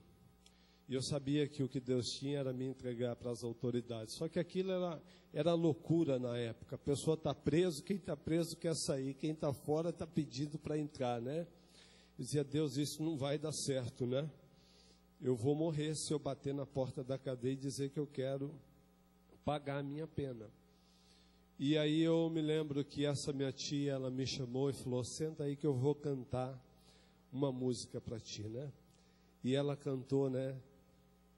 E eu sabia que o que Deus tinha era me entregar para as autoridades. Só que aquilo era loucura na época. A pessoa está preso, quem está preso quer sair, quem está fora está pedindo para entrar, né? Eu dizia, Deus, isso não vai dar certo, né? Eu vou morrer se eu bater na porta da cadeia e dizer que eu quero pagar a minha pena. E aí eu me lembro que essa minha tia, ela me chamou e falou, senta aí que eu vou cantar uma música para ti, né? E ela cantou, né?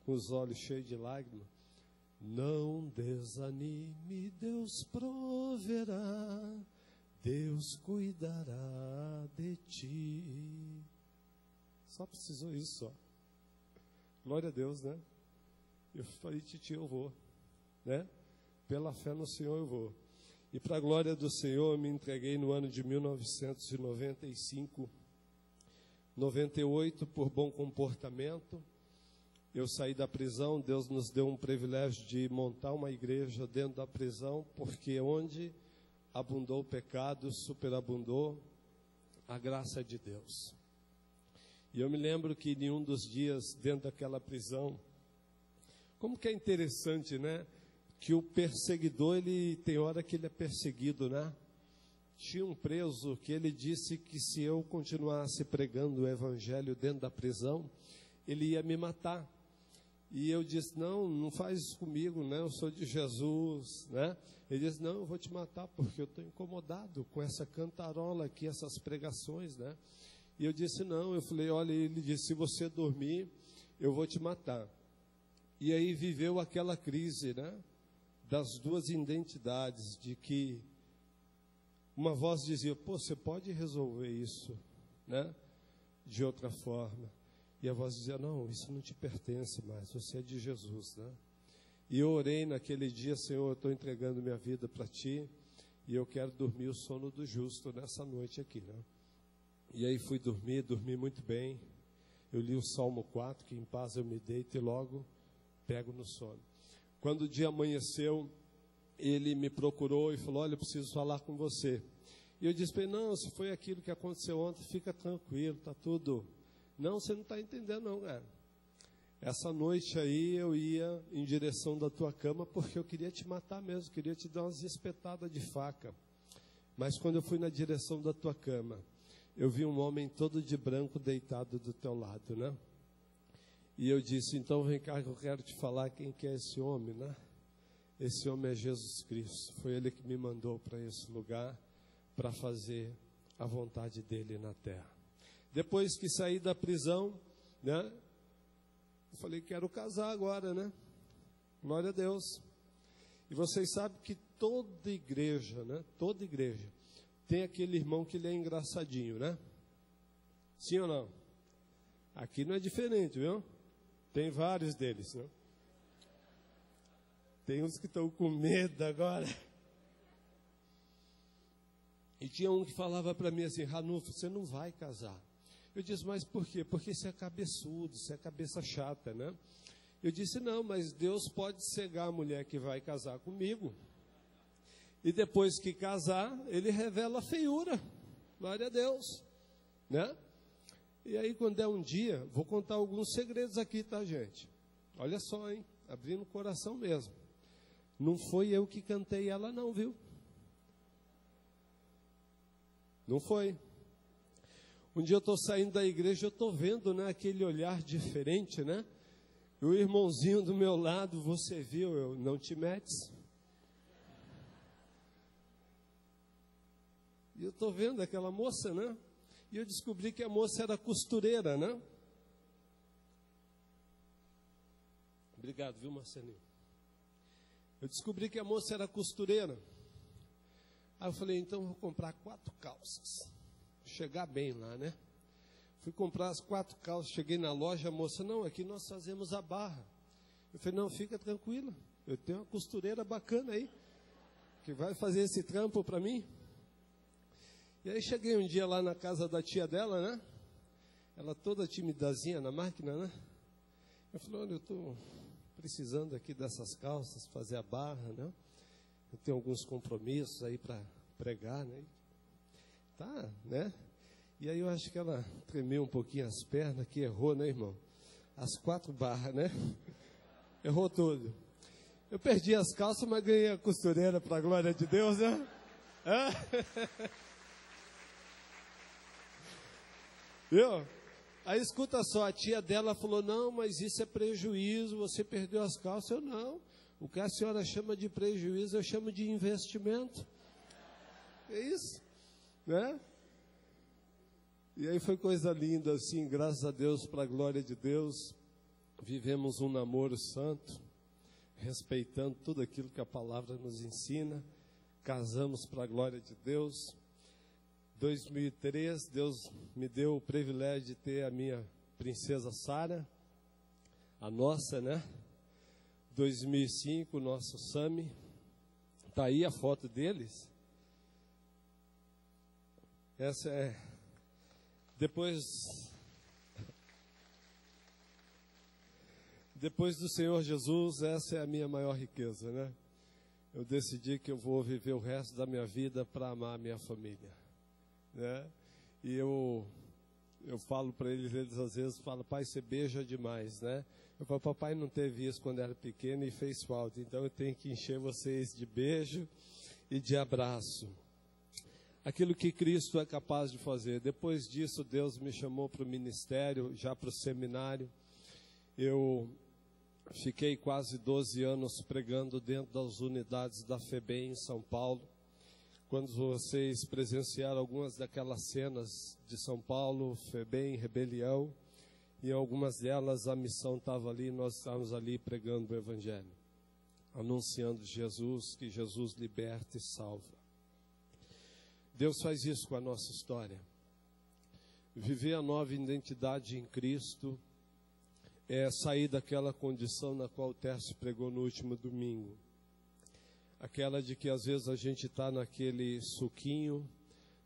Com os olhos cheios de lágrimas. Não desanime, Deus proverá, Deus cuidará de ti. Só precisou isso, só. Glória a Deus, né? Eu falei, titi, eu vou, né? Pela fé no Senhor eu vou. E para a glória do Senhor, eu me entreguei no ano de 1995, 98, por bom comportamento. Eu saí da prisão, Deus nos deu um privilégio de montar uma igreja dentro da prisão, porque onde abundou o pecado, superabundou a graça de Deus. E eu me lembro que em um dos dias, dentro daquela prisão, como que é interessante, né? Que o perseguidor, ele tem hora que ele é perseguido, né? Tinha um preso que ele disse que se eu continuasse pregando o evangelho dentro da prisão, ele ia me matar. E eu disse, não faz isso comigo, né? Eu sou de Jesus, né? Ele disse, não, eu vou te matar porque eu estou incomodado com essa cantarola aqui, essas pregações, né? E eu disse, não, eu falei, olha, ele disse, se você dormir, eu vou te matar. E aí viveu aquela crise, né? Das duas identidades, de que uma voz dizia, pô, você pode resolver isso, né? De outra forma. E a voz dizia, não, isso não te pertence mais, você é de Jesus, né? E eu orei naquele dia, Senhor, eu estou entregando minha vida para Ti, e eu quero dormir o sono do justo nessa noite aqui, né? E aí fui dormi muito bem. Eu li o Salmo 4, que em paz eu me deito e logo pego no sono. Quando o dia amanheceu, ele me procurou e falou, olha, eu preciso falar com você. E eu disse para ele, não, se foi aquilo que aconteceu ontem, fica tranquilo, está tudo... Não, você não está entendendo não, cara. Essa noite aí eu ia em direção da tua cama porque eu queria te matar mesmo, queria te dar umas espetadas de faca. Mas quando eu fui na direção da tua cama, eu vi um homem todo de branco deitado do teu lado, né? E eu disse, então vem cá que eu quero te falar quem que é esse homem, né? Esse homem é Jesus Cristo. Foi Ele que me mandou para esse lugar para fazer a vontade dEle na terra. Depois que saí da prisão, né? Eu falei, quero casar agora, né? Glória a Deus. E vocês sabem que toda igreja, né? Toda igreja tem aquele irmão que ele é engraçadinho, né? Sim ou não? Aqui não é diferente, viu? Tem vários deles, né? Tem uns que estão com medo agora. E tinha um que falava para mim assim: Ranulfo, você não vai casar. Eu disse: mas por quê? Porque você é cabeçudo, você é cabeça chata, né? Eu disse: não, mas Deus pode cegar a mulher que vai casar comigo. E depois que casar, Ele revela a feiura. Glória a Deus, né? E aí, quando é um dia, vou contar alguns segredos aqui, tá, gente? Olha só, hein? Abrindo o coração mesmo. Não foi eu que cantei ela não, viu? Não foi. Um dia eu estou saindo da igreja, eu estou vendo, né, aquele olhar diferente, né? E o irmãozinho do meu lado: você viu, eu não te metes. E eu estou vendo aquela moça, né? E eu descobri que a moça era costureira, né? Obrigado, viu, Marcelinho? Eu descobri que a moça era costureira. Aí eu falei: então vou comprar 4 calças. Chegar bem lá, né? Fui comprar as 4 calças, cheguei na loja, a moça: não, aqui nós fazemos a barra. Eu falei: não, fica tranquila, eu tenho uma costureira bacana aí, que vai fazer esse trampo para mim. E aí cheguei um dia lá na casa da tia dela, né? Ela toda timidazinha na máquina, né? Eu falei: olha, eu estou precisando aqui dessas calças, fazer a barra, né? Eu tenho alguns compromissos aí para pregar, né? Tá, né? E aí eu acho que ela tremeu um pouquinho as pernas, que errou, né, irmão? As 4 barras, né? Errou tudo. Eu perdi as calças, mas ganhei a costureira, para a glória de Deus, né? Viu? Aí escuta só, a tia dela falou: não, mas isso é prejuízo, você perdeu as calças. Eu: não, o que a senhora chama de prejuízo, eu chamo de investimento. É isso, né? E aí foi coisa linda, assim, graças a Deus, para a glória de Deus. Vivemos um namoro santo, respeitando tudo aquilo que a palavra nos ensina. Casamos para a glória de Deus. 2003, Deus me deu o privilégio de ter a minha princesa Sara, a nossa, né? 2005, nosso Sami. Está aí a foto deles. Essa é... Depois do Senhor Jesus, essa é a minha maior riqueza, né? Eu decidi que eu vou viver o resto da minha vida para amar a minha família, né? E eu falo para eles às vezes falam: pai, você beija demais, né? Eu falo: papai não teve isso quando era pequeno e fez falta, então eu tenho que encher vocês de beijo e de abraço. Aquilo que Cristo é capaz de fazer. Depois disso, Deus me chamou para o ministério, já para o seminário. Eu fiquei quase 12 anos pregando dentro das unidades da FEBEM em São Paulo. Quando vocês presenciaram algumas daquelas cenas de São Paulo, FEBEM, rebelião, e em algumas delas a missão estava ali, nós estávamos ali pregando o Evangelho, anunciando Jesus, que Jesus liberta e salva. Deus faz isso com a nossa história. Viver a nova identidade em Cristo é sair daquela condição na qual o Tércio pregou no último domingo. Aquela de que às vezes a gente está naquele suquinho,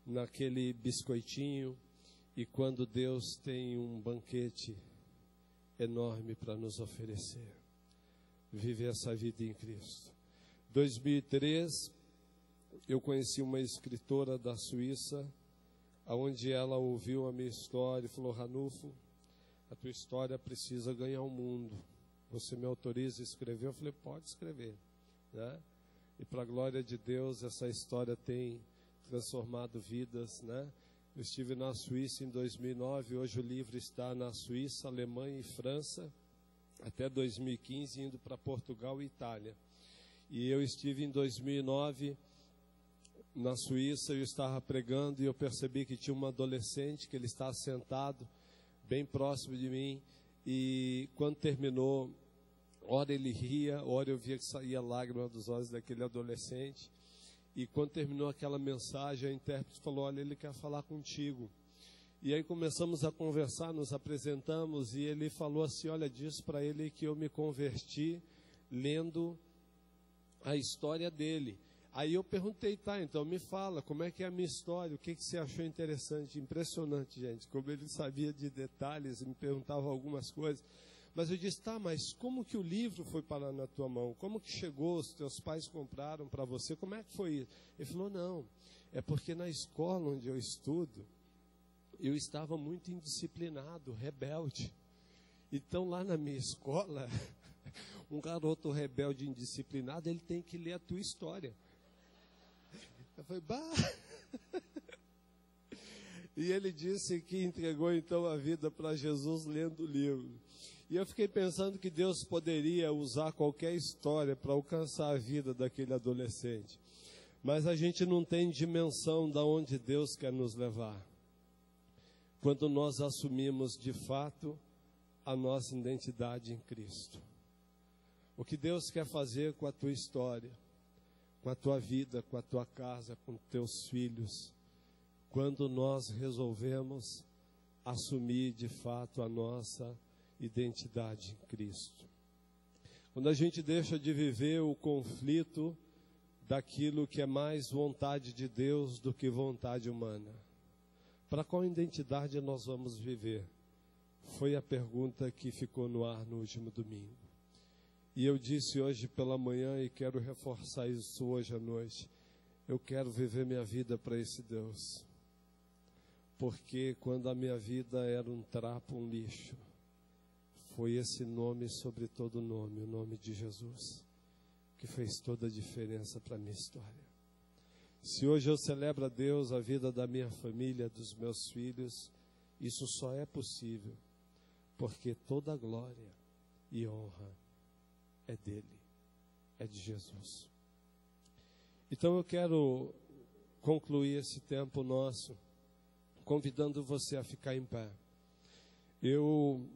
naquele biscoitinho, e quando Deus tem um banquete enorme para nos oferecer. Viver essa vida em Cristo. 2003, eu conheci uma escritora da Suíça, onde ela ouviu a minha história e falou: Ranulfo, a tua história precisa ganhar o mundo. Você me autoriza a escrever? Eu falei: pode escrever, né? E para a glória de Deus, essa história tem transformado vidas, né? Eu estive na Suíça em 2009, hoje o livro está na Suíça, Alemanha e França, até 2015, indo para Portugal e Itália. E eu estive em 2009 na Suíça, eu estava pregando e eu percebi que tinha um adolescente, que ele estava sentado bem próximo de mim, e quando terminou, ora ele ria, ora eu via que saía lágrima dos olhos daquele adolescente. E quando terminou aquela mensagem, a intérprete falou: olha, ele quer falar contigo. E aí começamos a conversar, nos apresentamos, e ele falou assim: olha, diz para ele que eu me converti lendo a história dele. Aí eu perguntei, tá, então me fala, como é que é a minha história, o que você achou interessante? Impressionante, gente, como ele sabia de detalhes e me perguntava algumas coisas. Mas eu disse, tá, mas como que o livro foi parar na tua mão? Como que chegou, os teus pais compraram para você? Como é que foi isso? Ele falou, não, é porque na escola onde eu estudo, eu estava muito indisciplinado, rebelde. Então lá na minha escola, um garoto rebelde indisciplinado, ele tem que ler a tua história. Eu falei, bah! E ele disse que entregou então a vida para Jesus lendo o livro. E eu fiquei pensando que Deus poderia usar qualquer história para alcançar a vida daquele adolescente. Mas a gente não tem dimensão de onde Deus quer nos levar. Quando nós assumimos de fato a nossa identidade em Cristo. O que Deus quer fazer com a tua história, com a tua vida, com a tua casa, com teus filhos, quando nós resolvemos assumir de fato a nossa identidade em Cristo. Quando a gente deixa de viver o conflito daquilo que é mais vontade de Deus do que vontade humana. Para qual identidade nós vamos viver? Foi a pergunta que ficou no ar no último domingo. E eu disse hoje pela manhã e quero reforçar isso hoje à noite. Eu quero viver minha vida para esse Deus. Porque quando a minha vida era um trapo, um lixo, foi esse nome sobre todo nome, o nome de Jesus, que fez toda a diferença para a minha história. Se hoje eu celebro a Deus, a vida da minha família, dos meus filhos, isso só é possível porque toda a glória e honra é dele, é de Jesus. Então eu quero concluir esse tempo nosso convidando você a ficar em pé. Eu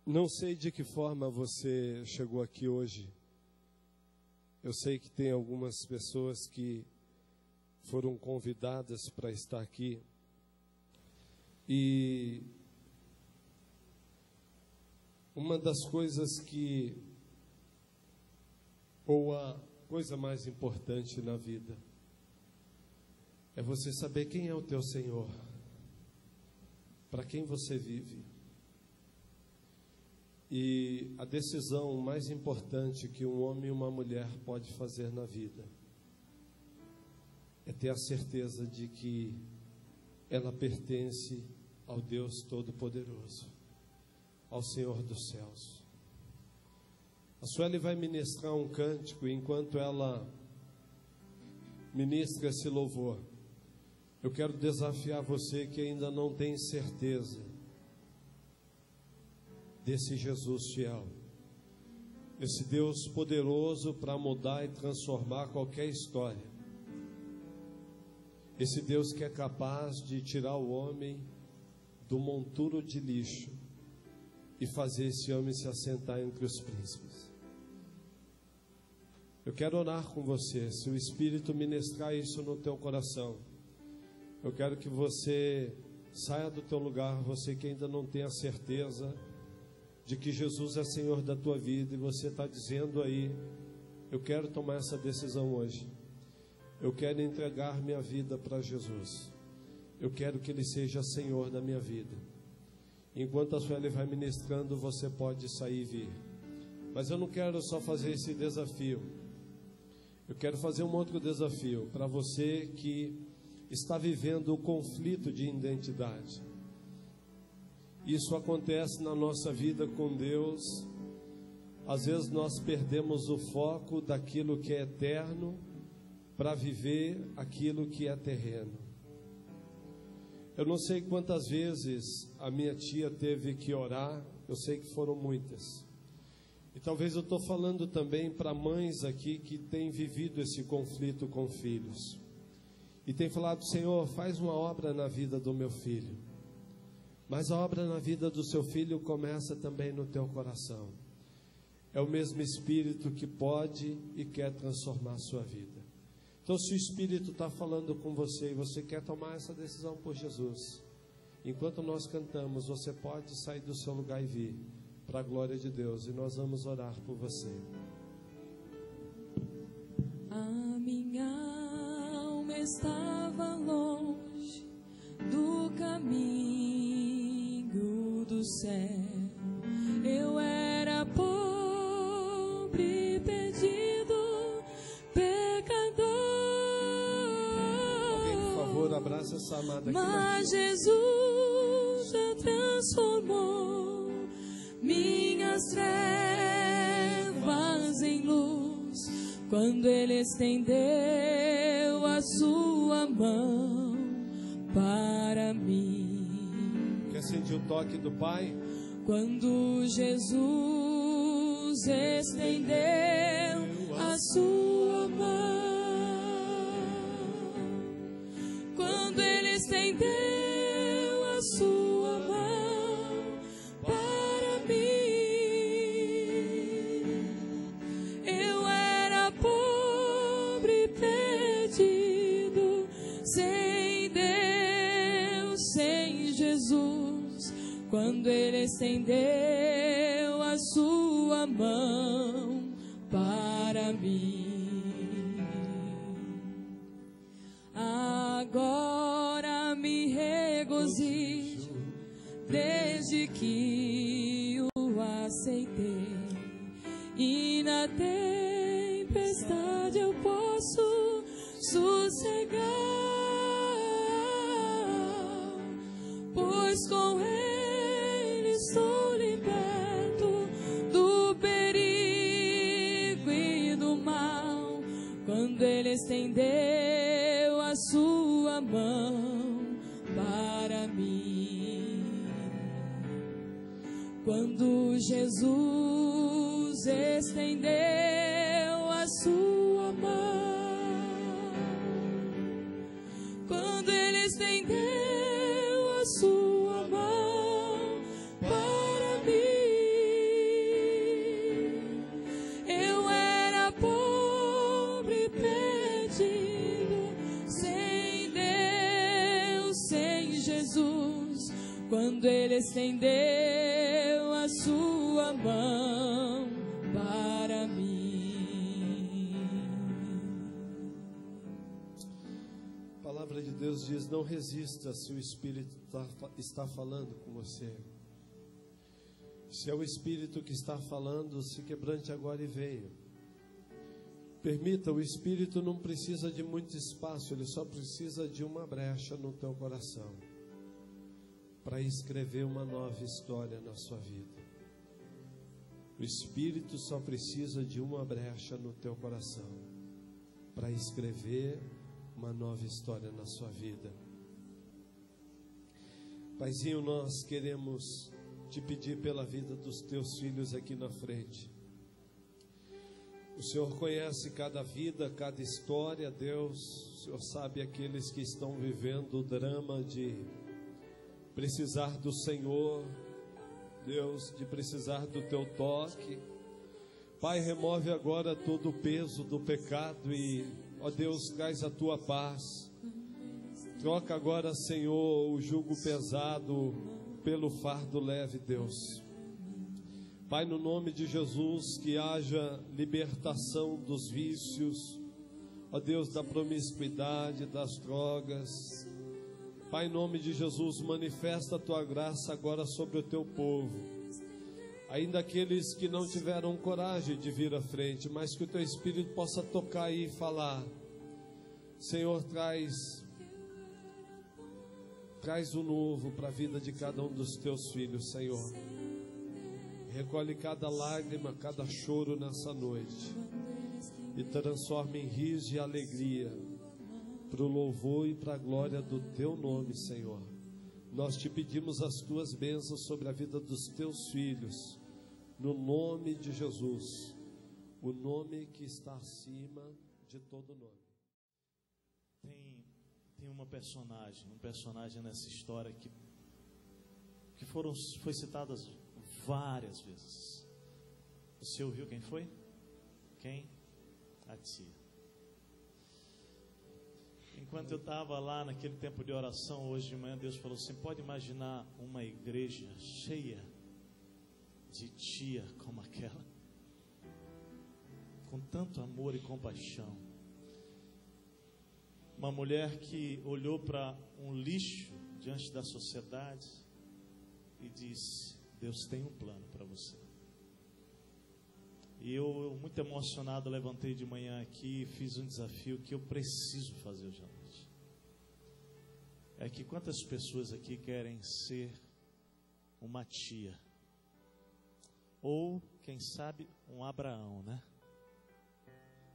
não sei de que forma você chegou aqui hoje. Eu sei que tem algumas pessoas que foram convidadas para estar aqui. E uma das coisas ou a coisa mais importante na vida, é você saber quem é o teu Senhor, para quem você vive. E a decisão mais importante que um homem e uma mulher pode fazer na vida é ter a certeza de que ela pertence ao Deus Todo-Poderoso, ao Senhor dos céus. A Sueli vai ministrar um cântico, e enquanto ela ministra esse louvor, eu quero desafiar você que ainda não tem certeza desse Jesus fiel, esse Deus poderoso para mudar e transformar qualquer história, esse Deus que é capaz de tirar o homem do monturo de lixo e fazer esse homem se assentar entre os príncipes. Eu quero orar com você. Se o Espírito ministrar isso no teu coração, eu quero que você saia do teu lugar, você que ainda não tem a certeza de que Jesus é Senhor da tua vida, e você está dizendo aí, eu quero tomar essa decisão hoje. Eu quero entregar minha vida para Jesus. Eu quero que Ele seja Senhor da minha vida. Enquanto a Sueli vai ministrando, você pode sair e vir. Mas eu não quero só fazer esse desafio. Eu quero fazer um outro desafio para você que está vivendo o conflito de identidade. Isso acontece na nossa vida com Deus. Às vezes nós perdemos o foco daquilo que é eterno para viver aquilo que é terreno. Eu não sei quantas vezes a minha tia teve que orar, eu sei que foram muitas. E talvez eu estou falando também para mães aqui que têm vivido esse conflito com filhos. E tem falado, Senhor, faz uma obra na vida do meu filho. Mas a obra na vida do seu filho começa também no teu coração. É o mesmo Espírito que pode e quer transformar a sua vida. Então, se o Espírito está falando com você e você quer tomar essa decisão por Jesus, enquanto nós cantamos, você pode sair do seu lugar e vir para a glória de Deus, e nós vamos orar por você. do céu. Eu era pobre, perdido, pecador. Alguém, por favor, abraça essa amada aqui. Mas Jesus já transformou minhas trevas em luz, quando Ele estendeu a sua mão para mim. Quer sentir o toque do Pai? Quando Jesus estendeu a sua mão, quando Ele estendeu a sua mão para mim, eu era pobre, perdido, sem Deus, sem Jesus. Quando Ele estendeu a sua mão para mim, agora me regozijo desde que o aceitei, e na tempestade eu posso sossegar, pois com Ele estou liberto do perigo e do mal. Quando Ele estendeu a sua mão para mim, quando Jesus estendeu a sua mão, quando Ele estendeu a sua mão para mim, eu era pobre, perdido, sem Deus, sem Jesus. Quando Ele estendeu a sua mão para mim. A palavra de Deus diz: não resista se o Espírito está falando com você. Se é o Espírito que está falando, se quebrante agora e venha. Permita, o Espírito não precisa de muito espaço, ele só precisa de uma brecha no teu coração para escrever uma nova história na sua vida. O Espírito só precisa de uma brecha no teu coração para escrever uma nova história na sua vida. Paizinho, nós queremos te pedir pela vida dos teus filhos aqui na frente. O Senhor conhece cada vida, cada história, Deus. O Senhor sabe aqueles que estão vivendo o drama de precisar do Senhor, Deus, de precisar do teu toque. Pai, remove agora todo o peso do pecado e, ó Deus, traz a tua paz. Troca agora, Senhor, o jugo pesado pelo fardo leve, Deus. Pai, no nome de Jesus, que haja libertação dos vícios, ó Deus, da promiscuidade, das drogas. Pai, em nome de Jesus, manifesta a tua graça agora sobre o teu povo. Ainda aqueles que não tiveram coragem de vir à frente, mas que o teu Espírito possa tocar aí e falar. Senhor, traz o novo para a vida de cada um dos teus filhos, Senhor. Recolhe cada lágrima, cada choro nessa noite e transforma em riso e alegria, para o louvor e para a glória do teu nome, Senhor. Nós te pedimos as tuas bênçãos sobre a vida dos teus filhos, no nome de Jesus, o nome que está acima de todo nome. Tem um personagem nessa história que foi citadas várias vezes. Você ouviu quem foi? Quem? A tia. Enquanto eu estava lá naquele tempo de oração, hoje de manhã, Deus falou assim: pode imaginar uma igreja cheia de tia como aquela, com tanto amor e compaixão. Uma mulher que olhou para um lixo diante da sociedade e disse: Deus tem um plano para você. E eu, muito emocionado, levantei de manhã aqui e fiz um desafio que eu preciso fazer hoje à noite. É que quantas pessoas aqui querem ser uma tia? Ou, quem sabe, um Abraão, né?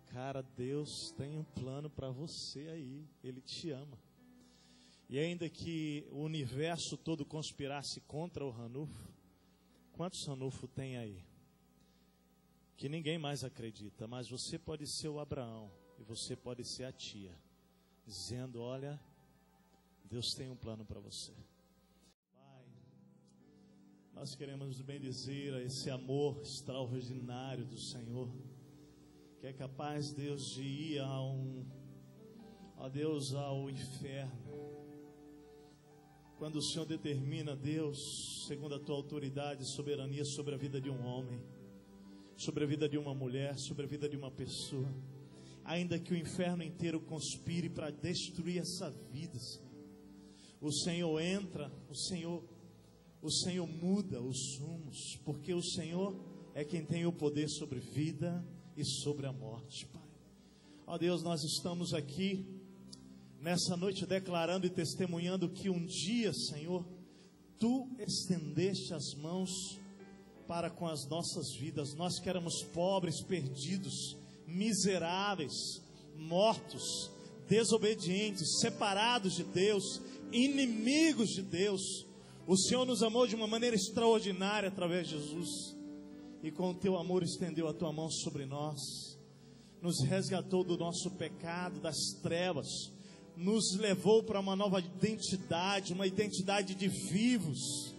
Cara, Deus tem um plano para você aí. Ele te ama. E ainda que o universo todo conspirasse contra o Ranulfo, quantos Ranulfo tem aí? Que ninguém mais acredita, mas você pode ser o Abraão e você pode ser a tia, dizendo: olha, Deus tem um plano para você. Pai, nós queremos bendizer a esse amor extraordinário do Senhor, que é capaz, Deus, de ir ao inferno. Quando o Senhor determina, Deus, segundo a tua autoridade e soberania sobre a vida de um homem, sobre a vida de uma mulher, sobre a vida de uma pessoa, ainda que o inferno inteiro conspire para destruir essa vida, o Senhor entra, o Senhor muda os rumos, porque o Senhor é quem tem o poder sobre vida e sobre a morte, Pai. Ó Deus, nós estamos aqui nessa noite declarando e testemunhando que um dia, Senhor, Tu estendeste as mãos para com as nossas vidas. Nós que éramos pobres, perdidos, miseráveis, mortos, desobedientes, separados de Deus, inimigos de Deus, o Senhor nos amou de uma maneira extraordinária através de Jesus, e com o Teu amor estendeu a Tua mão sobre nós, nos resgatou do nosso pecado, das trevas, nos levou para uma nova identidade, uma identidade de vivos,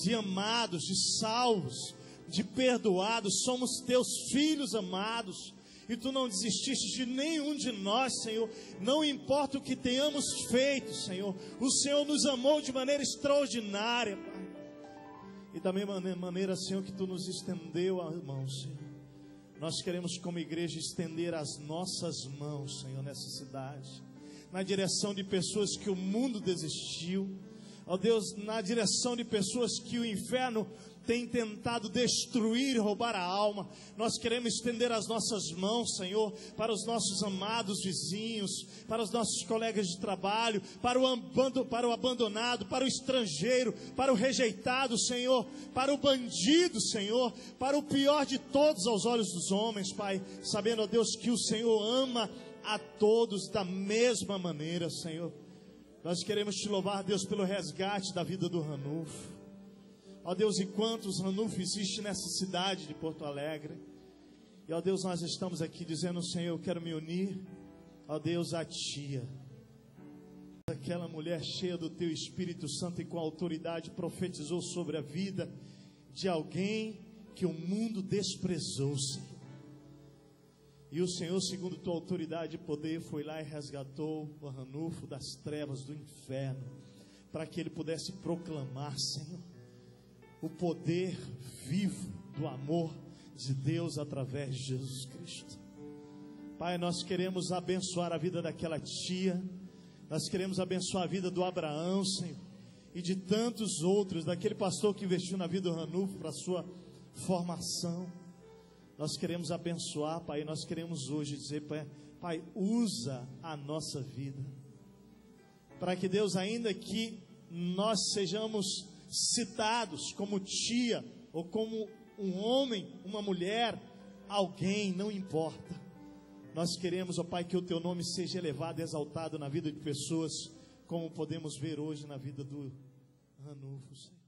de amados, de salvos, de perdoados. Somos Teus filhos amados, e Tu não desististe de nenhum de nós, Senhor. Não importa o que tenhamos feito, Senhor, o Senhor nos amou de maneira extraordinária, Pai. E da mesma maneira, Senhor, que Tu nos estendeu a mão, Senhor, nós queremos como igreja estender as nossas mãos, Senhor, nessa cidade, na direção de pessoas que o mundo desistiu, ó Deus, na direção de pessoas que o inferno tem tentado destruir e roubar a alma. Nós queremos estender as nossas mãos, Senhor, para os nossos amados vizinhos, para os nossos colegas de trabalho, para o abandonado, para o estrangeiro, para o rejeitado, Senhor, para o bandido, Senhor, para o pior de todos aos olhos dos homens, Pai, sabendo, ó Deus, que o Senhor ama a todos da mesma maneira, Senhor. Nós queremos Te louvar, Deus, pelo resgate da vida do Ranulfo. Ó Deus, e quantos Ranulfo existe nessa cidade de Porto Alegre. E ó Deus, nós estamos aqui dizendo: Senhor, eu quero me unir, ó Deus, à tia, aquela mulher cheia do Teu Espírito Santo e com autoridade profetizou sobre a vida de alguém que o mundo desprezou, Senhor. E o Senhor, segundo Tua autoridade e poder, foi lá e resgatou o Ranulfo das trevas do inferno, para que ele pudesse proclamar, Senhor, o poder vivo do amor de Deus através de Jesus Cristo. Pai, nós queremos abençoar a vida daquela tia, nós queremos abençoar a vida do Abraão, Senhor, e de tantos outros, daquele pastor que investiu na vida do Ranulfo para a sua formação. Nós queremos abençoar, Pai, nós queremos hoje dizer: Pai, usa a nossa vida, para que, Deus, ainda que nós sejamos citados como tia, ou como um homem, uma mulher, alguém, não importa, nós queremos, ó Pai, que o Teu nome seja elevado, exaltado na vida de pessoas, como podemos ver hoje na vida do Ranulfo, Senhor.